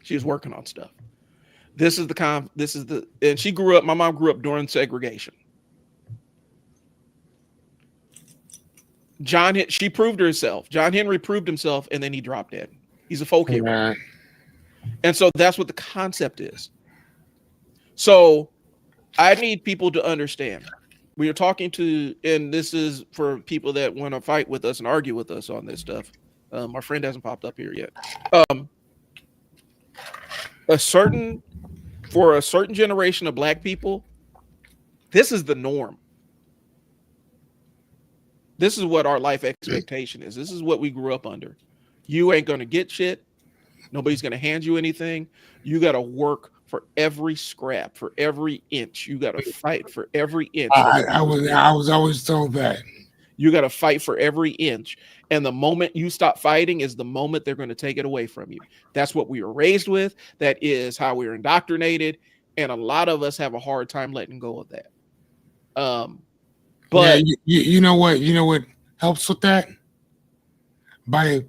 She was working on stuff. My mom grew up during segregation. She proved herself. John Henry proved himself, and then he dropped dead. He's a folk hero. Right. And so that's what the concept is. So I need people to understand. We are talking to, and this is for people that want to fight with us and argue with us on this stuff. Our friend hasn't popped up here yet. For a certain generation of Black people, this is the norm. This is what our life expectation is. This is what we grew up under. You ain't going to get shit. Nobody's going to hand you anything. You got to work for every scrap, for every inch. You got to fight for every inch. I was always told that. You got to fight for every inch. And the moment you stop fighting is the moment they're going to take it away from you. That's what we were raised with. That is how we were indoctrinated. And a lot of us have a hard time letting go of that. But yeah, you know what helps with that? By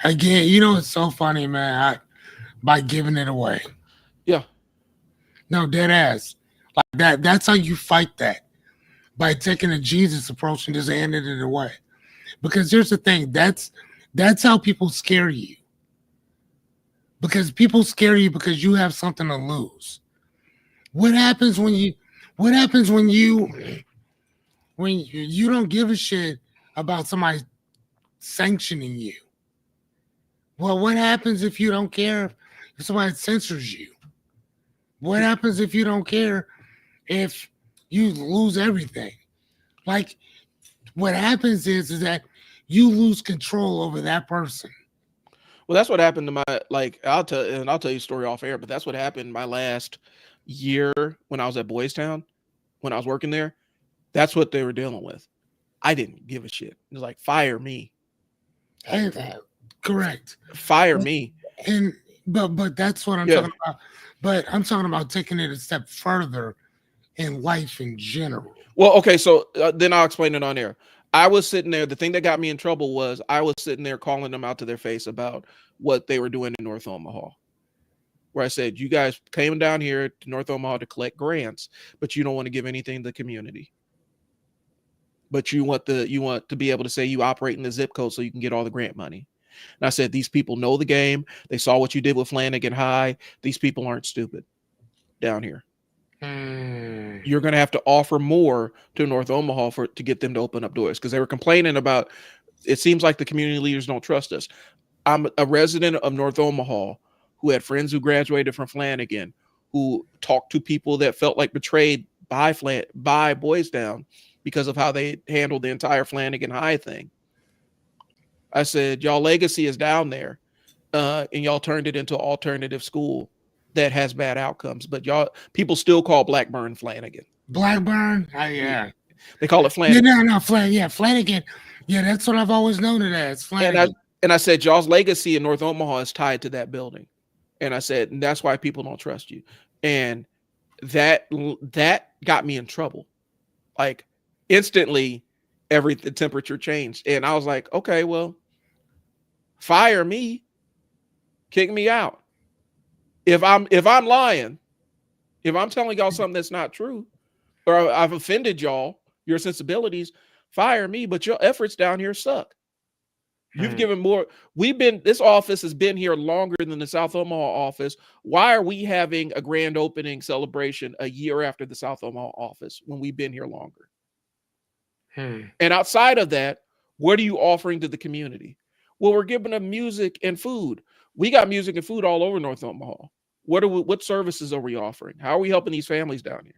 again, it's so funny, man. By giving it away. Yeah. No, dead ass. Like that. That's how you fight that. By taking a Jesus approach and just handing it away. Because here's the thing, that's how people scare you. Because people scare you because you have something to lose. What happens when you don't give a shit about somebody sanctioning you? Well, what happens if you don't care if somebody censors you? What happens if you don't care if you lose everything? Like, what happens is that you lose control over that person. Well, that's what happened to my, like, I'll tell you a story off air, but that's what happened my last year when I was at Boys Town, when I was working there. That's what they were dealing with. I didn't give a shit. It was like, fire me. And correct. Fire me. And but that's what I'm Yeah. talking about. But I'm talking about taking it a step further in life in general. Well, okay, so then I'll explain it on air. I was sitting there. The thing that got me in trouble was I was sitting there calling them out to their face about what they were doing in North Omaha. Where I said, you guys came down here to North Omaha to collect grants, but you don't want to give anything to the community. But you want to be able to say you operate in the zip code so you can get all the grant money. And I said, these people know the game. They saw what you did with Flanagan High. These people aren't stupid down here. You're going to have to offer more to North Omaha to get them to open up doors, because they were complaining about, it seems like the community leaders don't trust us. I'm a resident of North Omaha who had friends who graduated from Flanagan, who talked to people that felt like betrayed by Boys Town because of how they handled the entire Flanagan High thing. I said, y'all legacy is down there, and y'all turned it into an alternative school that has bad outcomes, but y'all people still call Blackburn Flanagan. Blackburn? Yeah. They call it Flanagan. No, Flanagan. Yeah, that's what I've always known it as, Flanagan. And I said, y'all's legacy in North Omaha is tied to that building. And I said, and that's why people don't trust you. And that got me in trouble. Like, instantly, the temperature changed. And I was like, okay, well, fire me, kick me out. If I'm lying, if I'm telling y'all something that's not true, or I've offended y'all, your sensibilities, fire me. But your efforts down here suck. You've given more. This office has been here longer than the South Omaha office. Why are we having a grand opening celebration a year after the South Omaha office when we've been here longer? And outside of that, what are you offering to the community? Well, we're giving them music and food. We got music and food all over North Omaha. What services are we offering? How are we helping these families down here?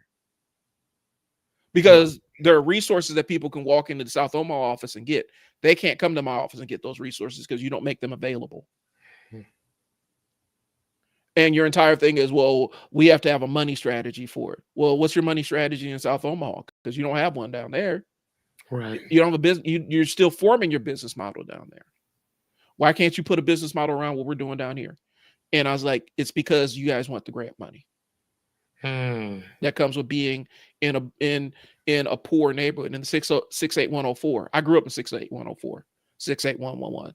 Because there are resources that people can walk into the South Omaha office and get. They can't come to my office and get those resources because you don't make them available. And your entire thing is, well, we have to have a money strategy for it. Well, what's your money strategy in South Omaha? Because you don't have one down there. Right. You don't have a business. You're still forming your business model down there. Why can't you put a business model around what we're doing down here? And I was like, it's because you guys want the grant money. That comes with being in a poor neighborhood in the 68104. I grew up in 68104, 68111.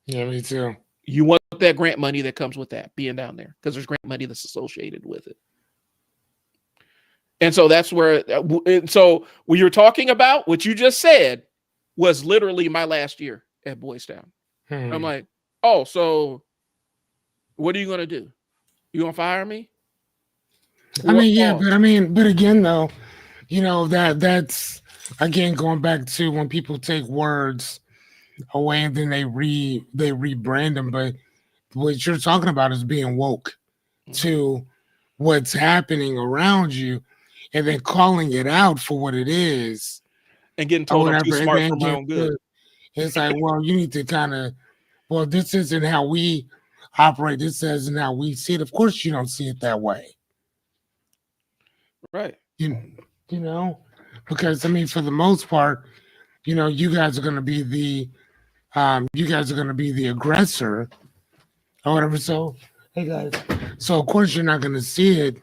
Yeah, me too. You want that grant money that comes with that being down there, because there's grant money that's associated with it. And so that's where, so what you're talking about, what you just said, was literally my last year at Boys Town. I'm like, oh, so what are you going to do? You going to fire me? I mean, yeah, but again, though, that's again going back to when people take words away and then they rebrand them. But what you're talking about is being woke to what's happening around you, and then calling it out for what it is, and getting told I'm too smart for my own good. It's like, well, you need to kind of, well, this isn't how we operate. This isn't how we see it. Of course, you don't see it that way. Right. You know, because I mean, for the most part, you guys are going to be the aggressor or whatever. So, hey guys, so of course you're not going to see it.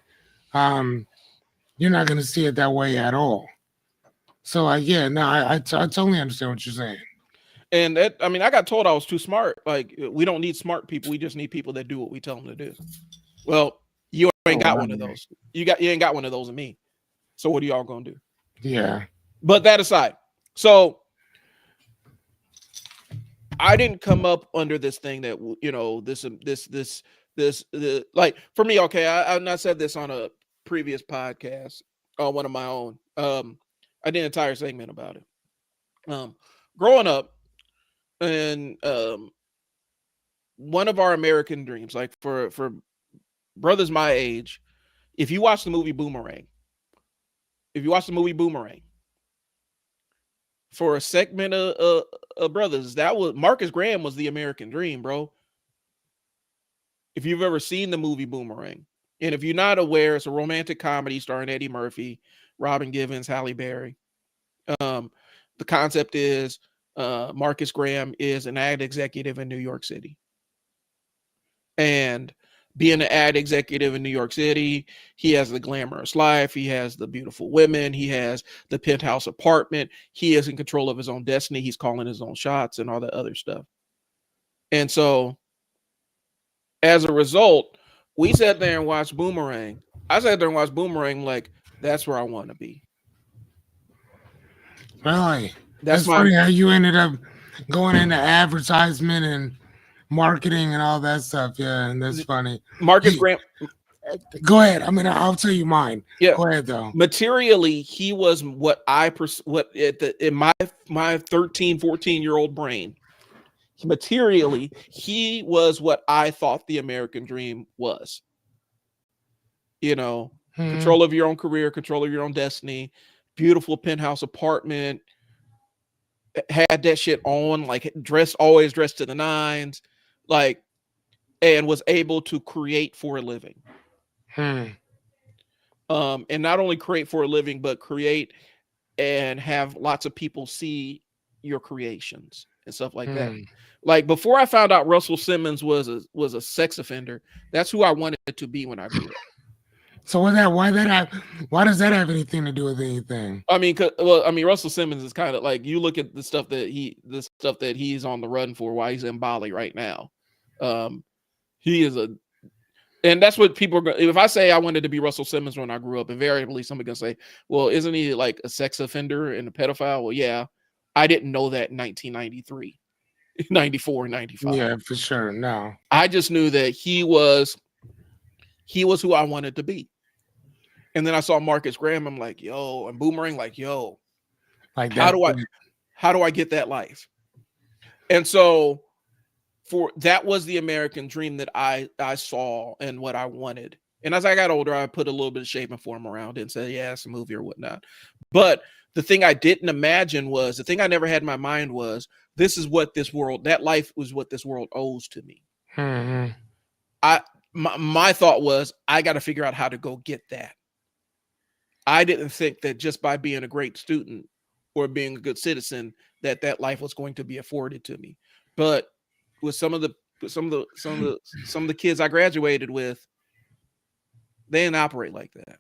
You're not going to see it that way at all. So, I totally understand what you're saying. And that, I mean, I got told I was too smart. Like, we don't need smart people. We just need people that do what we tell them to do. Well, you ain't got one of those. You ain't got one of those in me. So what are y'all gonna do? Yeah. But that aside, so I didn't come up under this thing that this like, for me. Okay, I said this on a previous podcast, on one of my own. I did an entire segment about it. Growing up, and one of our American dreams, like for brothers my age, if you watch the movie Boomerang, if you watch the movie Boomerang, for a segment of brothers, that was Marcus Graham was the American dream, bro. If you've ever seen the movie Boomerang, and if you're not aware, it's a romantic comedy starring Eddie Murphy, Robin Givens, Halle Berry. The concept is Marcus Graham is an ad executive in New York City. And being an ad executive in New York City, he has the glamorous life. He has the beautiful women. He has the penthouse apartment. He is in control of his own destiny. He's calling his own shots and all that other stuff. And so as a result, we sat there and watched Boomerang. I sat there and watched Boomerang like, that's where I want to be. Really? That's funny how you ended up going into advertisement and marketing and all that stuff. Yeah, and that's funny. Marcus Graham. Go ahead. I mean, I'll tell you mine. Yeah. Go ahead though. Materially, he was what in my 13, 14-year-old brain. Materially, he was what I thought the American dream was. You know, control of your own career, control of your own destiny, beautiful penthouse apartment, had that shit on, like always dressed to the nines, like, and was able to create for a living. And not only create for a living, but create and have lots of people see your creations and stuff like that. Like before I found out Russell Simmons was a sex offender, that's who I wanted to be when I grew up. So why does that have anything to do with anything? I mean, Russell Simmons is kind of like, you look at the stuff that he's on the run for while he's in Bali right now. He is and that's what people are going. If I say I wanted to be Russell Simmons when I grew up, invariably somebody's gonna say, well, isn't he like a sex offender and a pedophile? Well, yeah, I didn't know that in 1993, 94, 95. Yeah, for sure. No, I just knew that he was who I wanted to be. And then I saw Marcus Graham. I'm like, yo, and Boomerang, like, yo, like how do I get that life? And so that was the American dream that I saw and what I wanted. And as I got older, I put a little bit of shape and form around it and said, yeah, it's a movie or whatnot. But the thing I didn't imagine was, the thing I never had in my mind was, this is what that life was what this world owes to me. My thought was, I got to figure out how to go get that. I didn't think that just by being a great student or being a good citizen, that life was going to be afforded to me. But with some of the kids I graduated with, they didn't operate like that.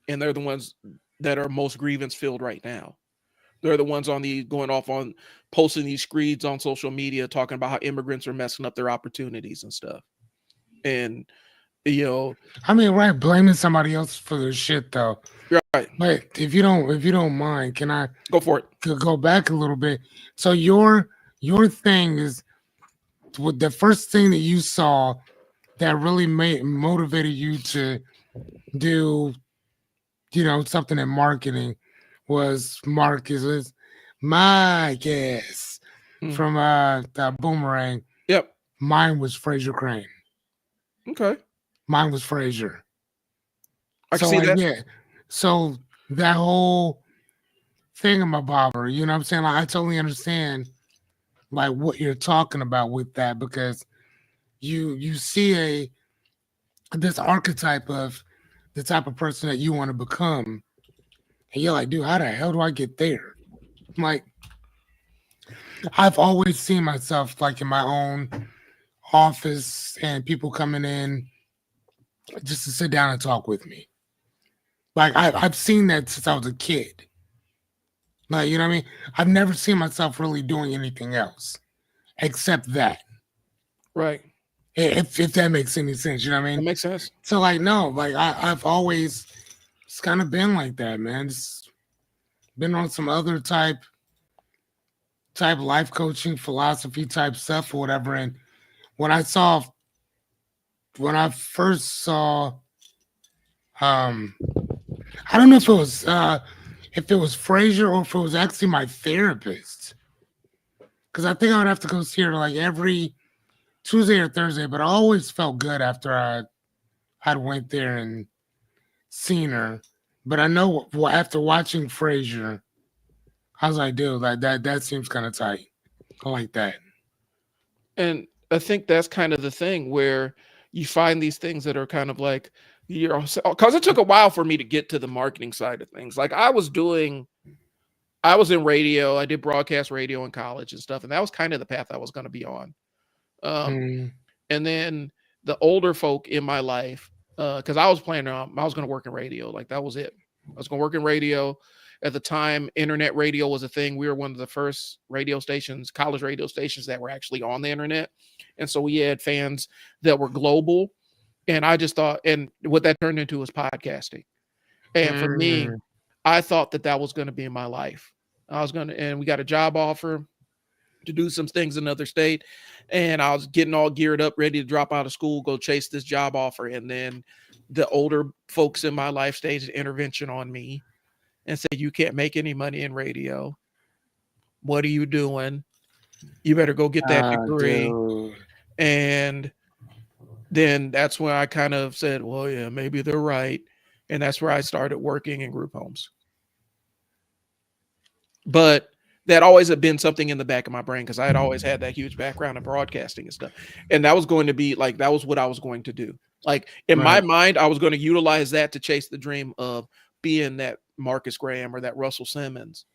And they're the ones that are most grievance filled right now. They're the ones going off on posting these screeds on social media, talking about how immigrants are messing up their opportunities and stuff. And, you know, I mean, right, blaming somebody else for their shit though. Right. But if you don't mind, can I go for it? Go back a little bit. So your thing is, the first thing that you saw that really motivated you to do, something in marketing was Marcus from the Boomerang. Yep. Mine was Fraser Crane. Okay. Mine was Fraser. I can see that. Yeah. So that whole thingamabobber, you know what I'm saying? Like, I totally understand like what you're talking about with that, because you see this archetype of the type of person that you want to become, and you're like, dude, how the hell do I get there? Like, I've always seen myself like in my own office and people coming in just to sit down and talk with me. Like, I've seen that since I was a kid. Like, you know what I mean? I've never seen myself really doing anything else except that. Right. If that makes any sense, you know what I mean? That makes sense. So, like, no, like, I've always just kind of been like that, man. Just been on some other type life coaching, philosophy type stuff or whatever. And when I first saw, I don't know if it was Fraser or if it was actually my therapist, because I think I would have to go see her like every Tuesday or Thursday, but I always felt good after I'd went there and seen her. But I know after watching Frasier, I was like, dude, like that seems kind of tight. I like that. And I think that's kind of the thing where you find these things that are kind of like, because it took a while for me to get to the marketing side of things. Like I was in radio, I did broadcast radio in college and stuff, and that was kind of the path I was going to be on. Mm. And then the older folk in my life, because I was planning on, I was going to work in radio. Like that was it. I was going to work in radio. At the time, internet radio was a thing. We were one of the first radio stations, college radio stations that were actually on the internet. And so we had fans that were global. And I just thought, and what that turned into was podcasting. And for me, I thought that was going to be in my life. And we got a job offer to do some things in another state. And I was getting all geared up, ready to drop out of school, go chase this job offer. And then the older folks in my life staged an intervention on me and said, you can't make any money in radio. What are you doing? You better go get that degree. Dude. And then that's when I kind of said, well, yeah, maybe they're right. And that's where I started working in group homes. But that always had been something in the back of my brain because I had always had that huge background in broadcasting and stuff. And that was going to be like, that was what I was going to do. Like in my mind, I was going to utilize that to chase the dream of being that Marcus Graham or that Russell Simmons.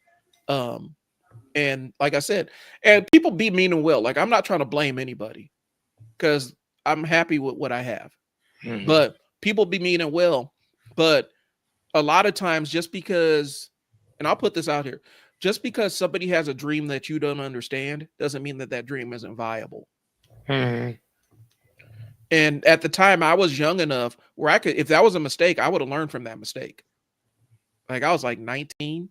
And like I said, and people be mean and will. Like I'm not trying to blame anybody because I'm happy with what I have. Mm-hmm. But people be mean and will. But a lot of times just because, and I'll put this out here, just because somebody has a dream that you don't understand doesn't mean that that dream isn't viable. Mm-hmm. And at the time I was young enough where I could, if that was a mistake, I would have learned from that mistake. Like I was like 19.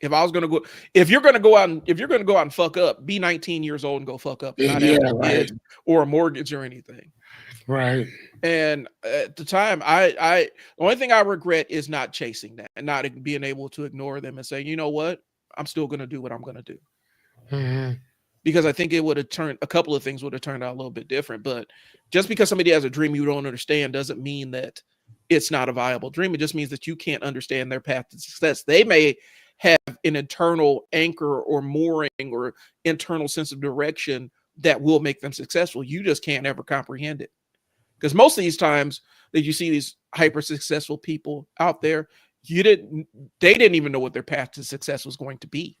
If I was going to go, if you're going to go out and fuck up, be 19 years old and go fuck up, not have kids or a mortgage or anything. Right. And at the time, the only thing I regret is not chasing that and not being able to ignore them and say, you know what, I'm still going to do what I'm going to do. Mm-hmm. Because I think it would have turned, a couple of things would have turned out a little bit different. But just because somebody has a dream you don't understand doesn't mean that it's not a viable dream. It just means that you can't understand their path to success. They may have an internal anchor or mooring or internal sense of direction that will make them successful. You just can't ever comprehend it. Because most of these times that you see these hyper successful people out there, they didn't even know what their path to success was going to be.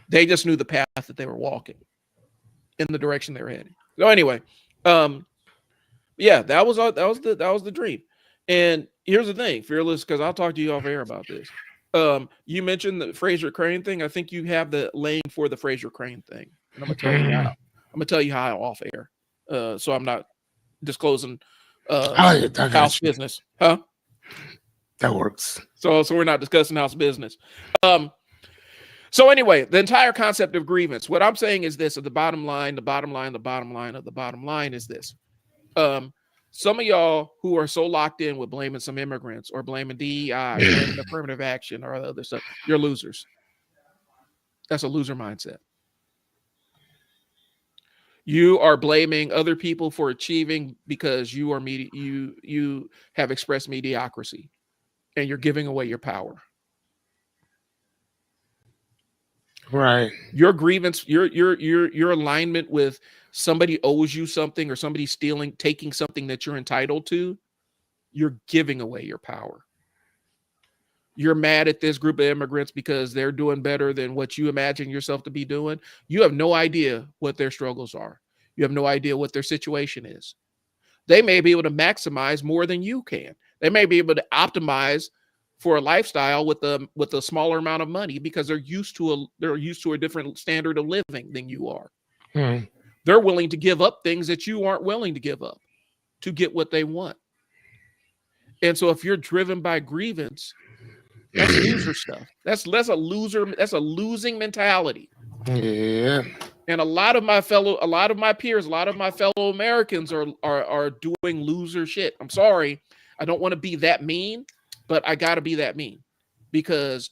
They just knew the path that they were walking in the direction they were heading. So anyway, yeah, that was the dream. And here's the thing, Fearless, because I'll talk to you off air about this. You mentioned the Fraser Crane thing. I think you have the lane for the Fraser Crane thing, and I'm gonna tell you how off air. So I'm not disclosing house business, huh? That works. So we're not discussing house business. So anyway, the entire concept of grievance. What I'm saying is this: at the bottom line is this. Some of y'all who are so locked in with blaming some immigrants or blaming DEI, blaming affirmative action or other stuff, you're losers. That's a loser mindset. You are blaming other people for achieving because you are you have expressed mediocrity, and you're giving away your power. Right. Your grievance, your alignment with somebody owes you something or somebody taking something that you're entitled to, you're giving away your power. You're mad at this group of immigrants because they're doing better than what you imagine yourself to be doing. You have no idea what their struggles are. You have no idea what their situation is. They may be able to maximize more than you can. They may be able to optimize for a lifestyle with a smaller amount of money because they're used to a different standard of living than you are. They're willing to give up things that you aren't willing to give up to get what they want. And so if you're driven by grievance, that's loser stuff. That's a losing mentality. Yeah. And a lot of my peers, a lot of my fellow Americans are doing loser shit. I'm sorry. I don't want to be that mean, but I got to be that mean because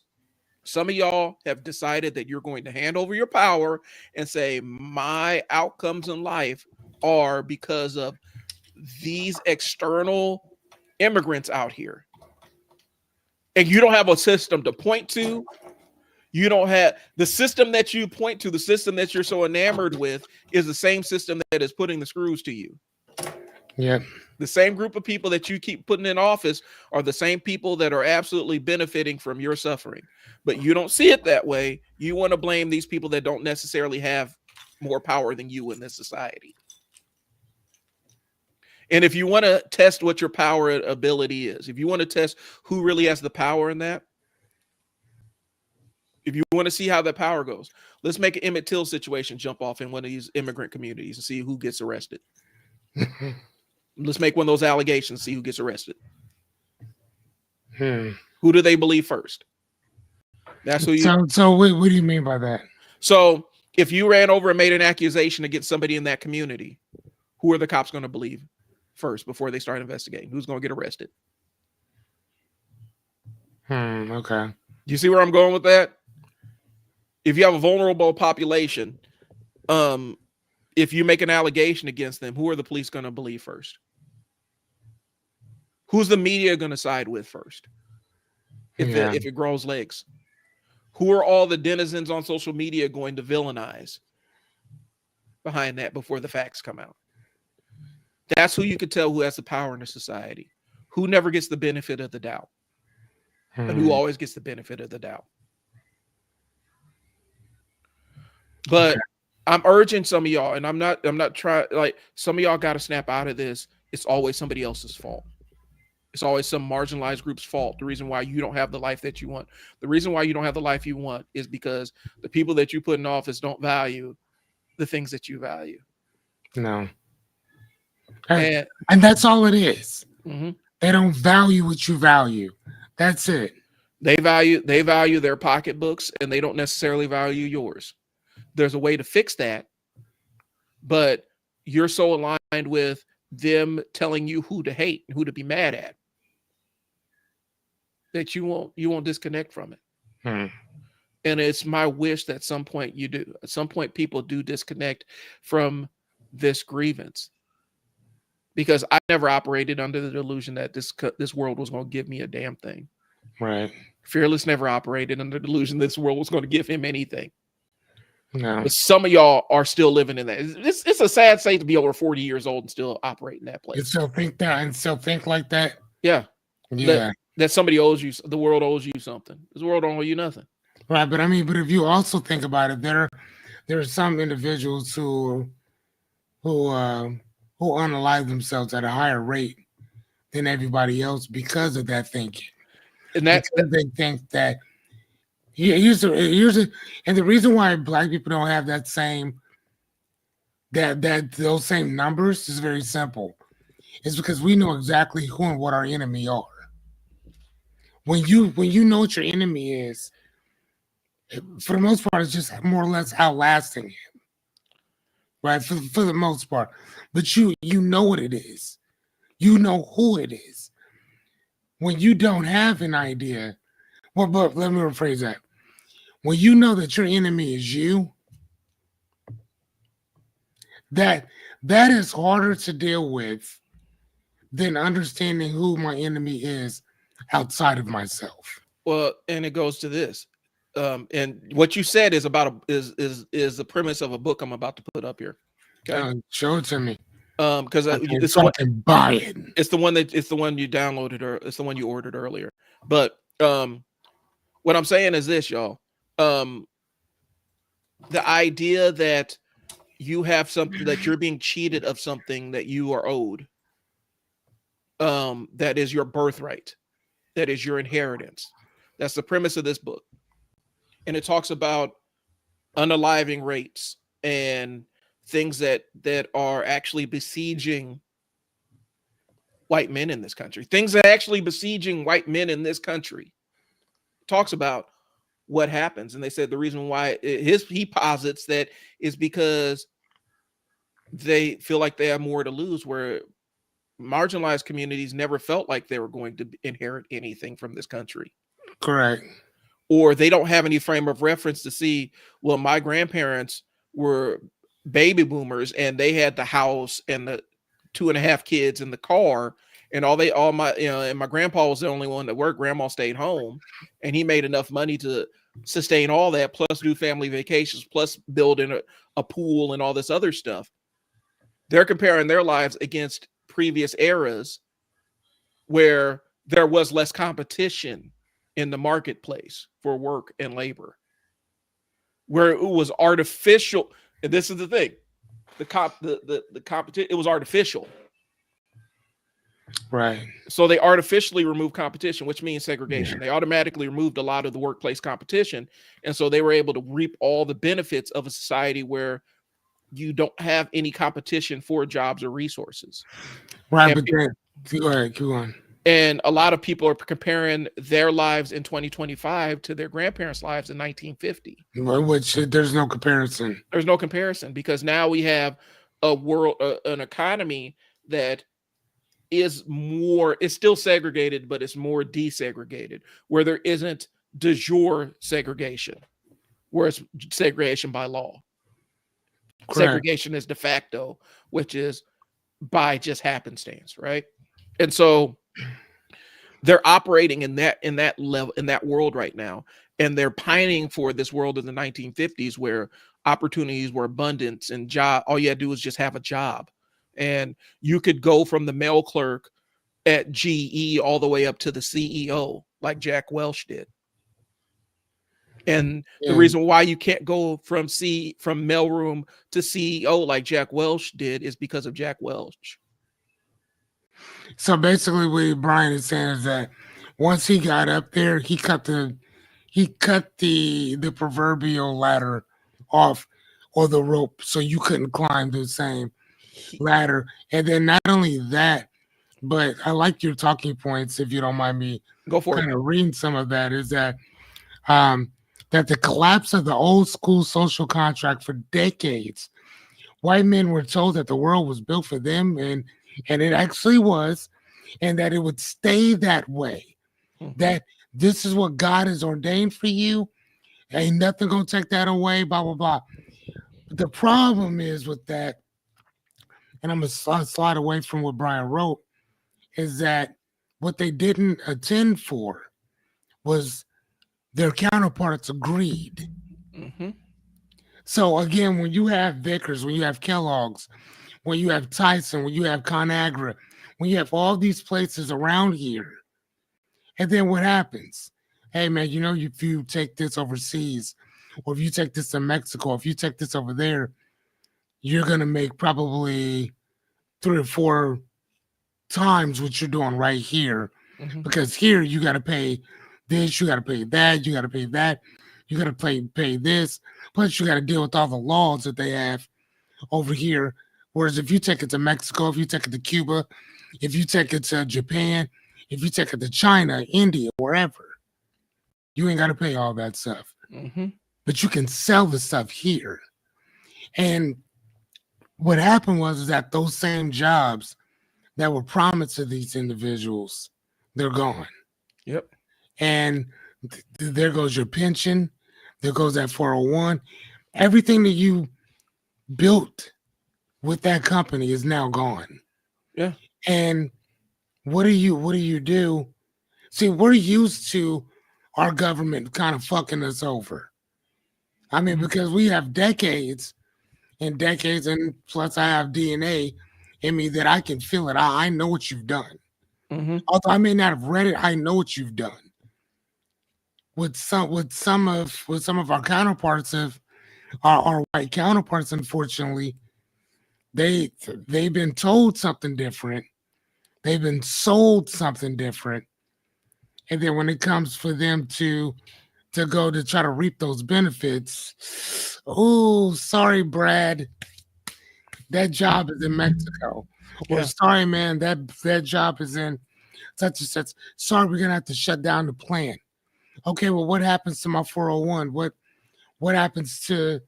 Some of y'all have decided that you're going to hand over your power and say, my outcomes in life are because of these external immigrants out here. And you don't have a system to point to. You don't have the system that you point to, the system that you're so enamored with is the same system that is putting the screws to you. Yeah. The same group of people that you keep putting in office are the same people that are absolutely benefiting from your suffering. But you don't see it that way. You want to blame these people that don't necessarily have more power than you in this society. And if you want to test what your power ability is, if you want to test who really has the power in that, if you want to see how that power goes, let's make an Emmett Till situation jump off in one of these immigrant communities and see who gets arrested. Let's make one of those allegations, see who gets arrested. Who do they believe first? That's who you. So what do you mean by that? So if you ran over and made an accusation against somebody in that community, who are the cops going to believe first before they start investigating? Who's going to get arrested? Okay. You see where I'm going with that? If you have a vulnerable population, if you make an allegation against them, who are the police going to believe first? Who's the media going to side with first? If it grows legs, who are all the denizens on social media going to villainize behind that before the facts come out? That's who you could tell who has the power in the society, who never gets the benefit of the doubt, and who always gets the benefit of the doubt. But I'm urging some of y'all, and I'm not trying, like, some of y'all got to snap out of this. It's always somebody else's fault. It's always some marginalized group's fault. The reason why you don't have the life that you want. The reason why you don't have the life you want is because the people that you put in office don't value the things that you value. No. And that's all it is. Mm-hmm. They don't value what you value. That's it. They value their pocketbooks, and they don't necessarily value yours. There's a way to fix that, but you're so aligned with them telling you who to hate and who to be mad at that you won't disconnect from it. And it's my wish that at some point you do. At some point, people do disconnect from this grievance, because I never operated under the delusion that this world was going to give me a damn thing. Right. Fearless never operated under the delusion this world was going to give him anything. No. But some of y'all are still living in that. It's a sad state to be over 40 years old and still operate in that place. And still think that and still think like that. Yeah. Yeah. That somebody owes you, the world owes you something. This world don't owe you nothing. Right. But I mean, but if you also think about it, there are some individuals who unalive themselves at a higher rate than everybody else because of that thinking. And they think that and the reason why Black people don't have that same those same numbers is very simple. It's because we know exactly who and what our enemy are. When you know what your enemy is, for the most part, it's just more or less outlasting him, right? For the most part, but you know what it is, you know who it is. When you don't have an idea, well, but let me rephrase that. When you know that your enemy is you, that is harder to deal with than understanding who my enemy is outside of myself. Well, and it goes to this. And what you said is about is the premise of a book I'm about to put up here. Okay, show it to me. Because it's so I can buy it. It's the one you downloaded, or it's the one you ordered earlier. But what I'm saying is this, y'all. The idea that you have something, that you're being cheated of something that you are owed, that is your birthright, that is your inheritance. That's the premise of this book. And it talks about unaliving rates and things that are actually besieging white men in this country. Things that are actually besieging white men in this country. It talks about what happens. And they said the reason why he posits that is because they feel like they have more to lose, where marginalized communities never felt like they were going to inherit anything from this country. Correct. or they don't have any frame of reference to see, well, my grandparents were baby boomers and they had the house and the 2.5 kids in the car and all my, and my grandpa was the only one that worked. Grandma stayed home and he made enough money to sustain all that, plus do family vacations, plus build in a pool and all this other stuff. They're comparing their lives against previous eras where there was less competition in the marketplace for work and labor, where it was artificial. And this is the thing, the competition, it was artificial. Right. So they artificially removed competition, which means segregation. They automatically removed a lot of the workplace competition. And so they were able to reap all the benefits of a society where you don't have any competition for jobs or resources. Right. And But go ahead, go on. And a lot of people are comparing their lives in 2025 to their grandparents' lives in 1950. Which there's no comparison. There's no comparison because now we have a world, an economy that is more, it's still segregated, but it's more desegregated, where there isn't de jure segregation, where it's segregation by law. Correct. Segregation is de facto, which is by just happenstance, right? And so they're operating in that level, in that world right now, and they're pining for this world in the 1950s where opportunities were abundance and job. All you had to do was just have a job, and you could go from the mail clerk at GE all the way up to the CEO, like Jack Welch did. And the reason why you can't go from mailroom to CEO like Jack Welch did is because of Jack Welch. So basically what Brian is saying is that once he got up there, he cut the proverbial ladder off, or the rope, so you couldn't climb the same ladder. And then not only that, but I like your talking points, if you don't mind me go for kind of reading some of that, is that that the collapse of the old school social contract for decades, white men were told that the world was built for them, and it actually was, and that it would stay that way. Mm-hmm. That this is what God has ordained for you. Ain't nothing gonna take that away, blah, blah, blah. But the problem is with that, and I'm gonna slide away from what Brian wrote, is that what they didn't attend for was their counterparts agreed. Mm-hmm. So again, when you have Vickers, when you have Kellogg's, when you have Tyson, when you have ConAgra, when you have all these places around here, and then what happens? Hey man, you know, if you take this overseas, or if you take this to Mexico, if you take this over there, you're gonna make probably 3 or 4 times what you're doing right here. Mm-hmm. Because here you got to pay this, you got to pay that, you got to pay that, you got to pay this, plus you got to deal with all the laws that they have over here. Whereas if you take it to Mexico, if you take it to Cuba, if you take it to Japan, if you take it to China, India, wherever, you ain't got to pay all that stuff. Mm-hmm. But you can sell the stuff here. And what happened was that those same jobs that were promised to these individuals, they're gone. Yep. And there goes your pension. There goes that 401. Everything that you built with that company is now gone. Yeah. And what do you do? See, we're used to our government kind of fucking us over. I mean, because we have decades and decades, and plus I have DNA in me that I can feel it. I know what you've done. Mm-hmm. Although I may not have read it, I know what you've done. With some of our counterparts, of our white counterparts, unfortunately, they've been told something different. They've been sold something different. And then when it comes for them to go to try to reap those benefits, oh, sorry, Brad, that job is in Mexico. Yeah. Or sorry, man, that job is in such and such. Sorry, we're gonna have to shut down the plant. Okay, well, what happens to my 401? What happens to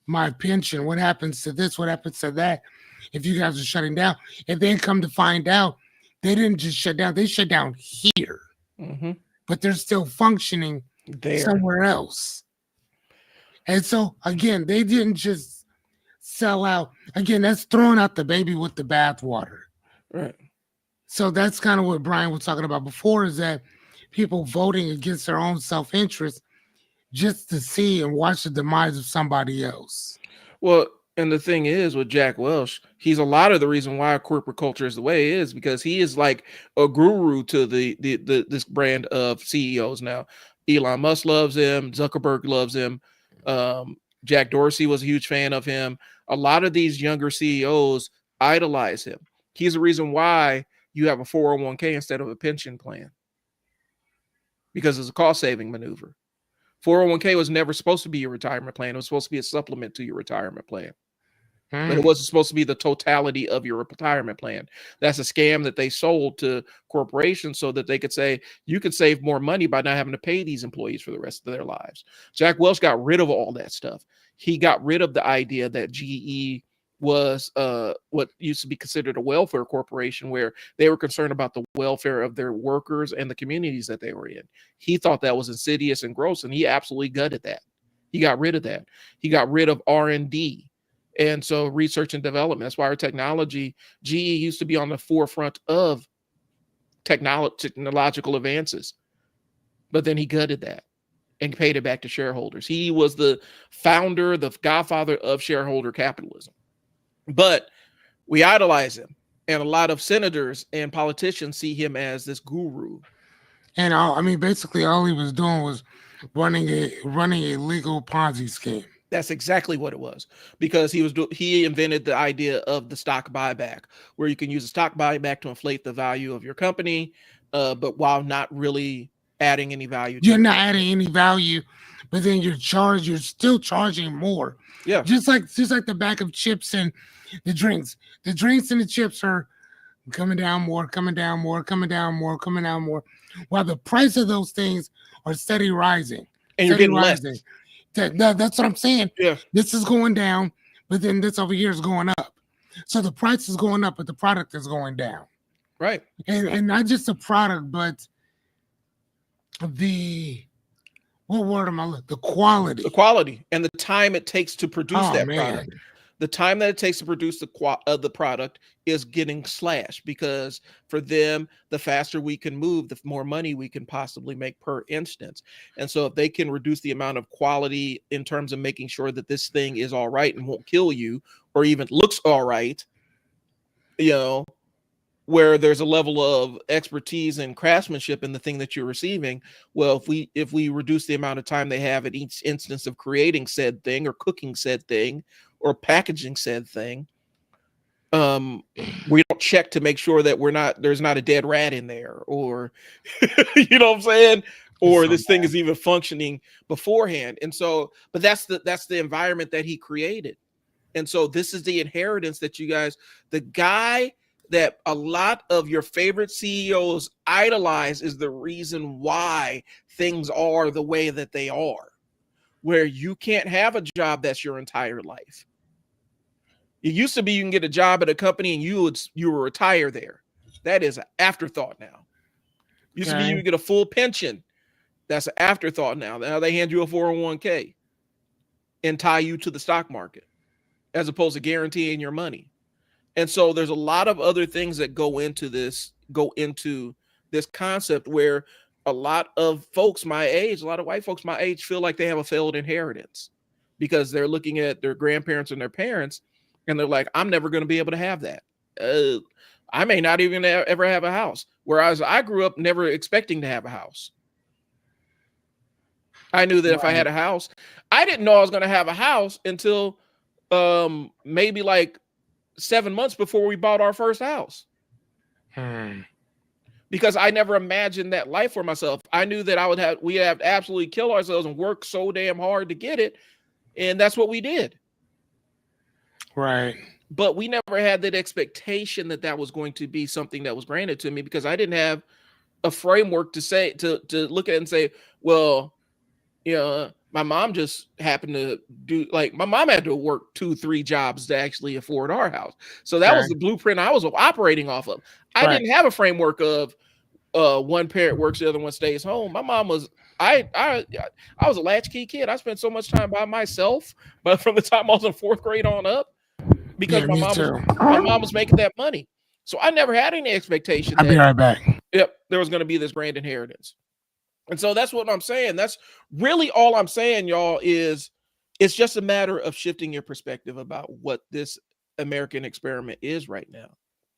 my pension? What happens to this? What happens to that? If you guys are shutting down, and then come to find out, they didn't just shut down; they shut down here. Mm-hmm. But they're still functioning There. somewhere else. And so again, they didn't just sell out. Again, that's throwing out the baby with the bathwater. Right. So that's kind of what Brian was talking about before, is that people voting against their own self-interest just to see and watch the demise of somebody else. Well, and the thing is with Jack Welch, he's a lot of the reason why corporate culture is the way it is, because he is like a guru to the this brand of CEOs now. Elon Musk loves him, Zuckerberg loves him, Jack Dorsey was a huge fan of him. A lot of these younger CEOs idolize him. He's the reason why you have a 401k instead of a pension plan, because it's a cost-saving maneuver. 401k was never supposed to be your retirement plan. It was supposed to be a supplement to your retirement plan. But it wasn't supposed to be the totality of your retirement plan. That's a scam that they sold to corporations so that they could say, you could save more money by not having to pay these employees for the rest of their lives. Jack Welch got rid of all that stuff. He got rid of the idea that GE was what used to be considered a welfare corporation, where they were concerned about the welfare of their workers and the communities that they were in. He thought that was insidious and gross, and he absolutely gutted that. He got rid of that. He got rid of R&D. And so research and development, that's why our technology, GE used to be on the forefront of technological advances. But then he gutted that and paid it back to shareholders. He was the founder, the godfather of shareholder capitalism. But we idolize him. And a lot of senators and politicians see him as this guru. And basically all he was doing was running a legal Ponzi scheme. That's exactly what it was, because he invented the idea of the stock buyback, where you can use a stock buyback to inflate the value of your company, but while not really adding any value. You're not adding any value, but then you're still charging more. Yeah. Just like the back of chips and the drinks. The drinks and the chips are coming down more, coming down more, coming down more, coming down more, while the price of those things are steady rising. And you're getting less. That's what I'm saying. Yeah. This is going down, but then this over here is going up. So the price is going up, but the product is going down. Right. And not just the product, but the what word am I looking? The quality. The quality and the time it takes to produce that product. The time that it takes to produce the product is getting slashed, because for them, the faster we can move, the more money we can possibly make per instance. And so if they can reduce the amount of quality in terms of making sure that this thing is all right and won't kill you, or even looks all right, where there's a level of expertise and craftsmanship in the thing that you're receiving. Well, if we reduce the amount of time they have at each instance of creating said thing or cooking said thing or packaging said thing, we don't check to make sure that there's not a dead rat in there, or you know what I'm saying, or this thing is even functioning beforehand. And so, but that's the environment that he created. And so this is the inheritance that you guys, the guy that a lot of your favorite CEOs idolize, is the reason why things are the way that they are, where you can't have a job that's your entire life. It used to be you can get a job at a company and you would retire there. That is an afterthought now. Used to be you would get a full pension. That's an afterthought now. Now they hand you a 401k and tie you to the stock market, as opposed to guaranteeing your money. And so there's a lot of other things that go into this concept, where a lot of folks my age, a lot of white folks my age, feel like they have a failed inheritance, because they're looking at their grandparents and their parents, and they're like, I'm never going to be able to have that. I may not even ever have a house. Whereas I grew up never expecting to have a house. I knew that if I had a house, I didn't know I was going to have a house until maybe like 7 months before we bought our first house. Because I never imagined that life for myself. I knew that we'd have to absolutely kill ourselves and work so damn hard to get it. And that's what we did. Right. But we never had that expectation that was going to be something that was granted to me, because I didn't have a framework to look at and say, well, my mom just happened to do, like, my mom had to work 2-3 jobs to actually afford our house. So that was the blueprint I was operating off of. I didn't have a framework of one parent works, the other one stays home. My mom was I was a latchkey kid. I spent so much time by myself, but from the time I was in fourth grade on up, because Yeah, me too. my mom was making that money. So I never had any expectation I'll be that, right back. yep, there was going to be this grand inheritance. And so that's what I'm saying. That's really all I'm saying, y'all, is it's just a matter of shifting your perspective about what this American experiment is right now.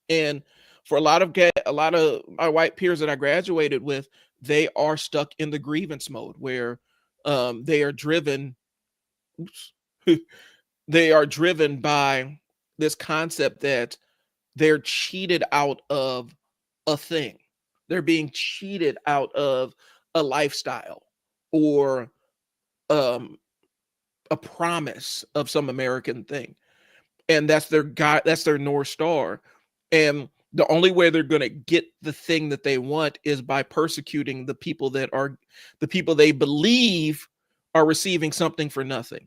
And for a lot of my white peers that I graduated with, they are stuck in the grievance mode where they are driven. Oops, they are driven by this concept that they're cheated out of a thing. They're being cheated out of a lifestyle or um, a promise of some American thing. And that's their guide, that's their North Star. And the only way they're going to get the thing that they want is by persecuting the people they believe are receiving something for nothing.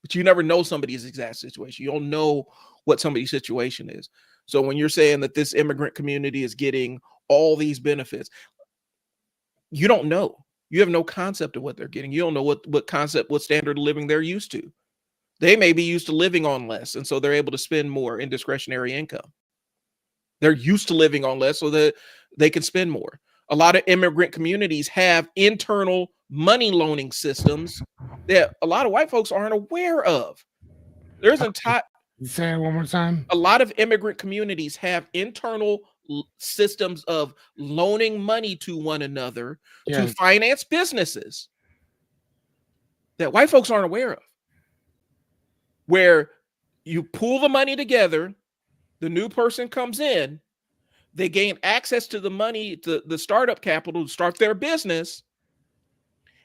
But you never know somebody's exact situation. You don't know what somebody's situation is. So when you're saying that this immigrant community is getting all these benefits, you don't know. You have no concept of what they're getting. You don't know what standard of living they're used to. They may be used to living on less, and so they're able to spend more in discretionary income. They're used to living on less so that they can spend more. A lot of immigrant communities have internal money loaning systems that a lot of white folks aren't aware of. There's Say it one more time. a lot of immigrant communities have internal systems of loaning money to one another to Yes. finance businesses that white folks aren't aware of. Where you pool the money together, the new person comes in, they gain access to the money, to the startup capital to start their business,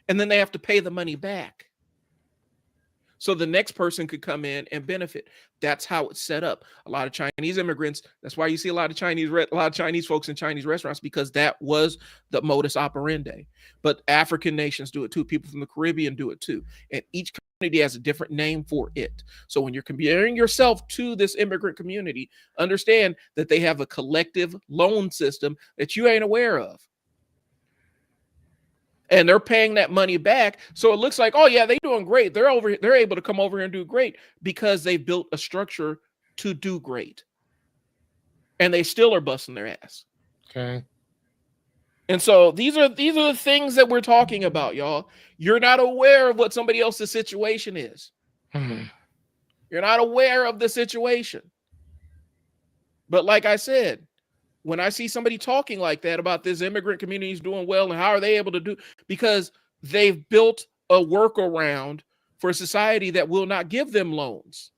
and then they have to pay the money back. So the next person could come in and benefit. That's how it's set up. A lot of Chinese immigrants. That's why you see a lot of Chinese folks in Chinese restaurants, because that was the modus operandi. But African nations do it too. People from the Caribbean do it too. And each community has a different name for it. So when you're comparing yourself to this immigrant community, understand that they have a collective loan system that you ain't aware of. And they're paying that money back. So it looks like, oh yeah, they're doing great. They're able to come over here and do great because they built a structure to do great. And they still are busting their ass. Okay. And so these are the things that we're talking about, y'all. You're not aware of what somebody else's situation is. Mm-hmm. You're not aware of the situation. But like I said, when I see somebody talking like that about this immigrant community is doing well and how are they able to do, because they've built a workaround for a society that will not give them loans.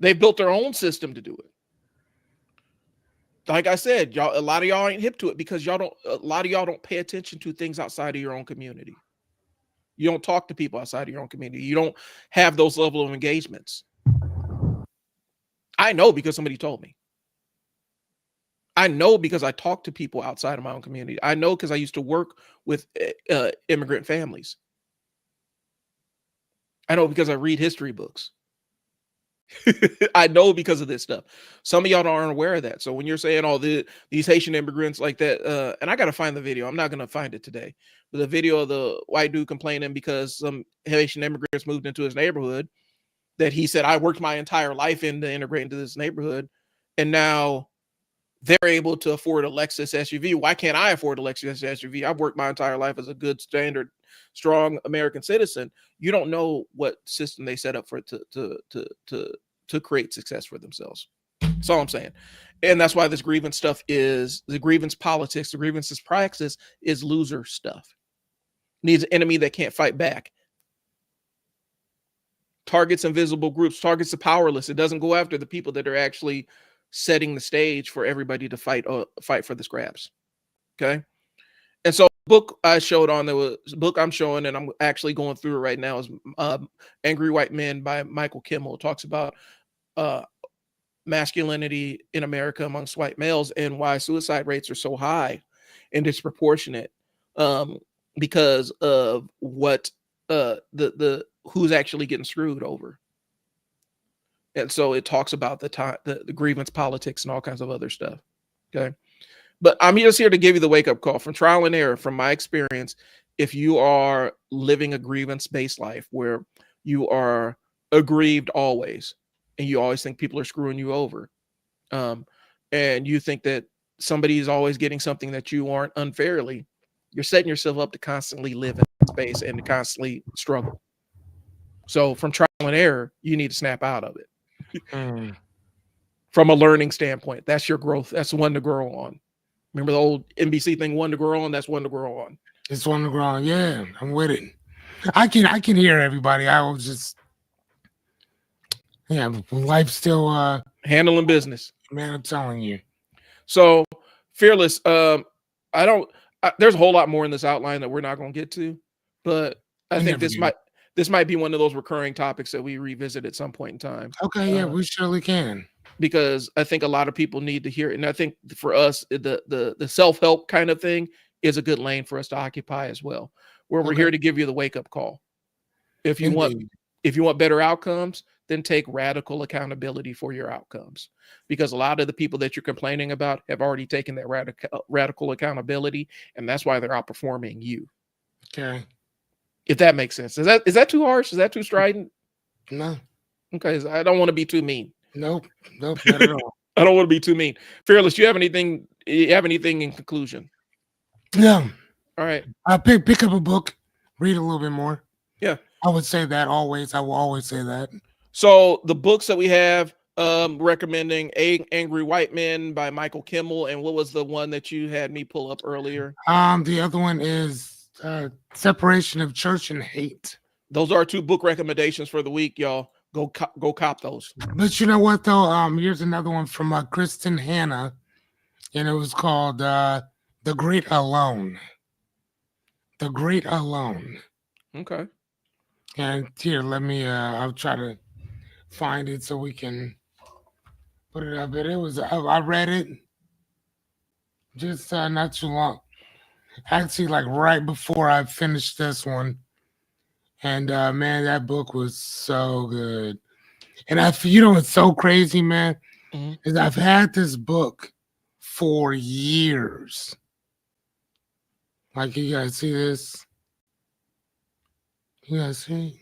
They built their own system to do it. Like I said, y'all, a lot of y'all ain't hip to it because a lot of y'all don't pay attention to things outside of your own community. You don't talk to people outside of your own community. You don't have those level of engagements. I know because somebody told me. I know because I talk to people outside of my own community. I know because I used to work with immigrant families. I know because I read history books. I know because of this stuff. Some of y'all aren't aware of that. So when you're saying all these Haitian immigrants like that, and I got to find the video. I'm not going to find it today. But the video of the white dude complaining because some Haitian immigrants moved into his neighborhood, that he said, I worked my entire life to integrate into this neighborhood. And now they're able to afford a Lexus SUV. Why can't I afford a Lexus SUV? I've worked my entire life as a good, standard, strong American citizen. You don't know what system they set up for to create success for themselves. That's all I'm saying. And that's why this grievance stuff is the grievance politics, the grievances praxis is loser stuff. Needs an enemy that can't fight back. Targets invisible groups, targets the powerless. It doesn't go after the people that are actually setting the stage for everybody to fight for the scraps. Okay. And so the book I showed on, there was a book I'm showing, and I'm actually going through it right now, is Angry White Men by Michael Kimmel. It talks about masculinity in America amongst white males and why suicide rates are so high and disproportionate because of what the who's actually getting screwed over. And so it talks about the grievance politics and all kinds of other stuff. Okay. But I'm just here to give you the wake up call from trial and error, from my experience. If you are living a grievance based life where you are aggrieved always, and you always think people are screwing you over, um, and you think that somebody is always getting something that you aren't unfairly, you're setting yourself up to constantly live in that space and to constantly struggle. So from trial and error, you need to snap out of it. From a learning standpoint, that's your growth. That's one to grow on. Remember the old NBC thing, one to grow on? That's one to grow on. It's one to grow on. Yeah, I'm with it. I can hear everybody. I was just, yeah, life's still handling business. Man, I'm telling you. So Fearless, there's a whole lot more in this outline that we're not going to get to, but I think this might be one of those recurring topics that we revisit at some point in time. Okay, yeah, we surely can. Because I think a lot of people need to hear it. And I think for us, the self-help kind of thing is a good lane for us to occupy as well, where we're here to give you the wake-up call. If you want better outcomes, then take radical accountability for your outcomes. Because a lot of the people that you're complaining about have already taken that radical accountability, and that's why they're outperforming you. Okay. If that makes sense. Is that too harsh? Is that too strident? No. Okay, I don't want to be too mean. Nope, not at all. I don't want to be too mean. Fearless, do you have anything in conclusion? No. All right. I'll pick up a book, read a little bit more. Yeah. I would say that always. I will always say that. So the books that we have recommending Angry White Men by Michael Kimmel, and what was the one that you had me pull up earlier? The other one is Separation of Church and Hate. Those are 2 book recommendations for the week, y'all. Go cop those. But you know what though? Here's another one from Kristen Hanna, and it was called The Great Alone. The Great Alone. Okay. And here, let me. I'll try to find it so we can put it up. But it was. I read it just not too long. Actually, like right before I finished this one. And man, that book was so good. And it's so crazy, man, is I've had this book for years. Like, you guys see this? You guys see?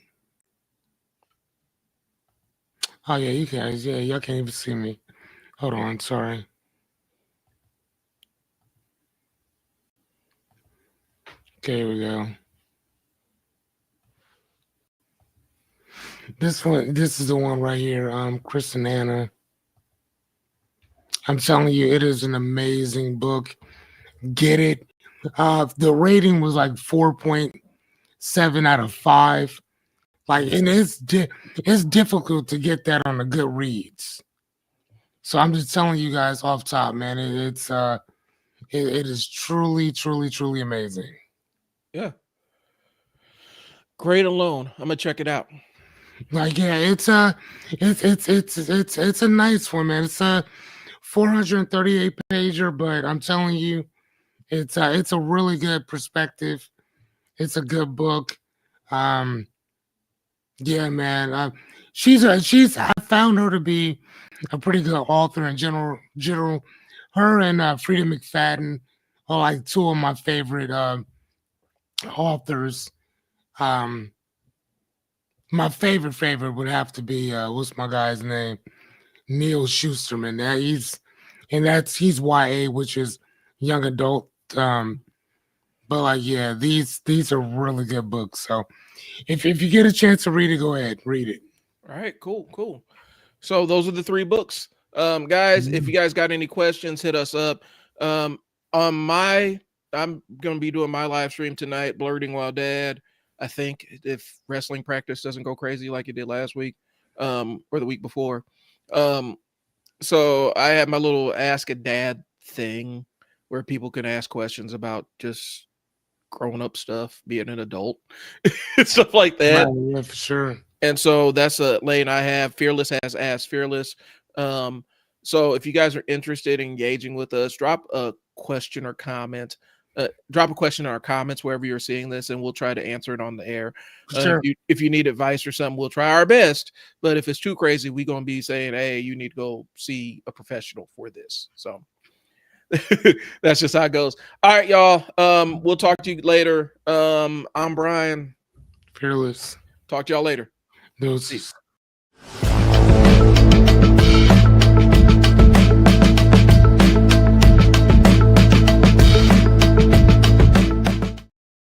Oh yeah, you guys, yeah, y'all can't even see me. Hold on, sorry. Okay, here we go. This is the one right here. Kristen Hanna. I'm telling you, it is an amazing book. Get it. The rating was like 4.7 out of 5. Like, and it's difficult to get that on the Goodreads. So I'm just telling you guys off top, man. It is truly, truly, truly amazing. Yeah. Great Alone. I'm gonna check it out. Like, yeah, it's a nice one, man. It's a 438 pager, but I'm telling you, it's a really good perspective. It's a good book. Yeah, man. I found her to be a pretty good author in general. Her and Frida McFadden are like 2 of my favorite authors. My favorite would have to be what's my guy's name? Neil Schusterman. He's YA, which is young adult. But like, yeah, these are really good books. So if you get a chance to read it, go ahead, read it. All right, cool. So those are the 3 books. Guys, if you guys got any questions, hit us up. I'm gonna be doing my live stream tonight, Blurting While Dad. I think if wrestling practice doesn't go crazy like it did last week, or the week before. So I have my little Ask a Dad thing where people can ask questions about just grown up stuff, being an adult, stuff like that. Right, yeah, for sure. And so that's a lane I have. Fearless has Ask Fearless. So if you guys are interested in engaging with us, drop a question or comment. Drop a question in our comments wherever you're seeing this, and we'll try to answer it on the air. Sure. If you need advice or something, we'll try our best. But if it's too crazy, we're going to be saying, hey, you need to go see a professional for this. So That's just how it goes. All right, y'all. We'll talk to you later. I'm Brian. Fearless. Talk to y'all later. Deuces.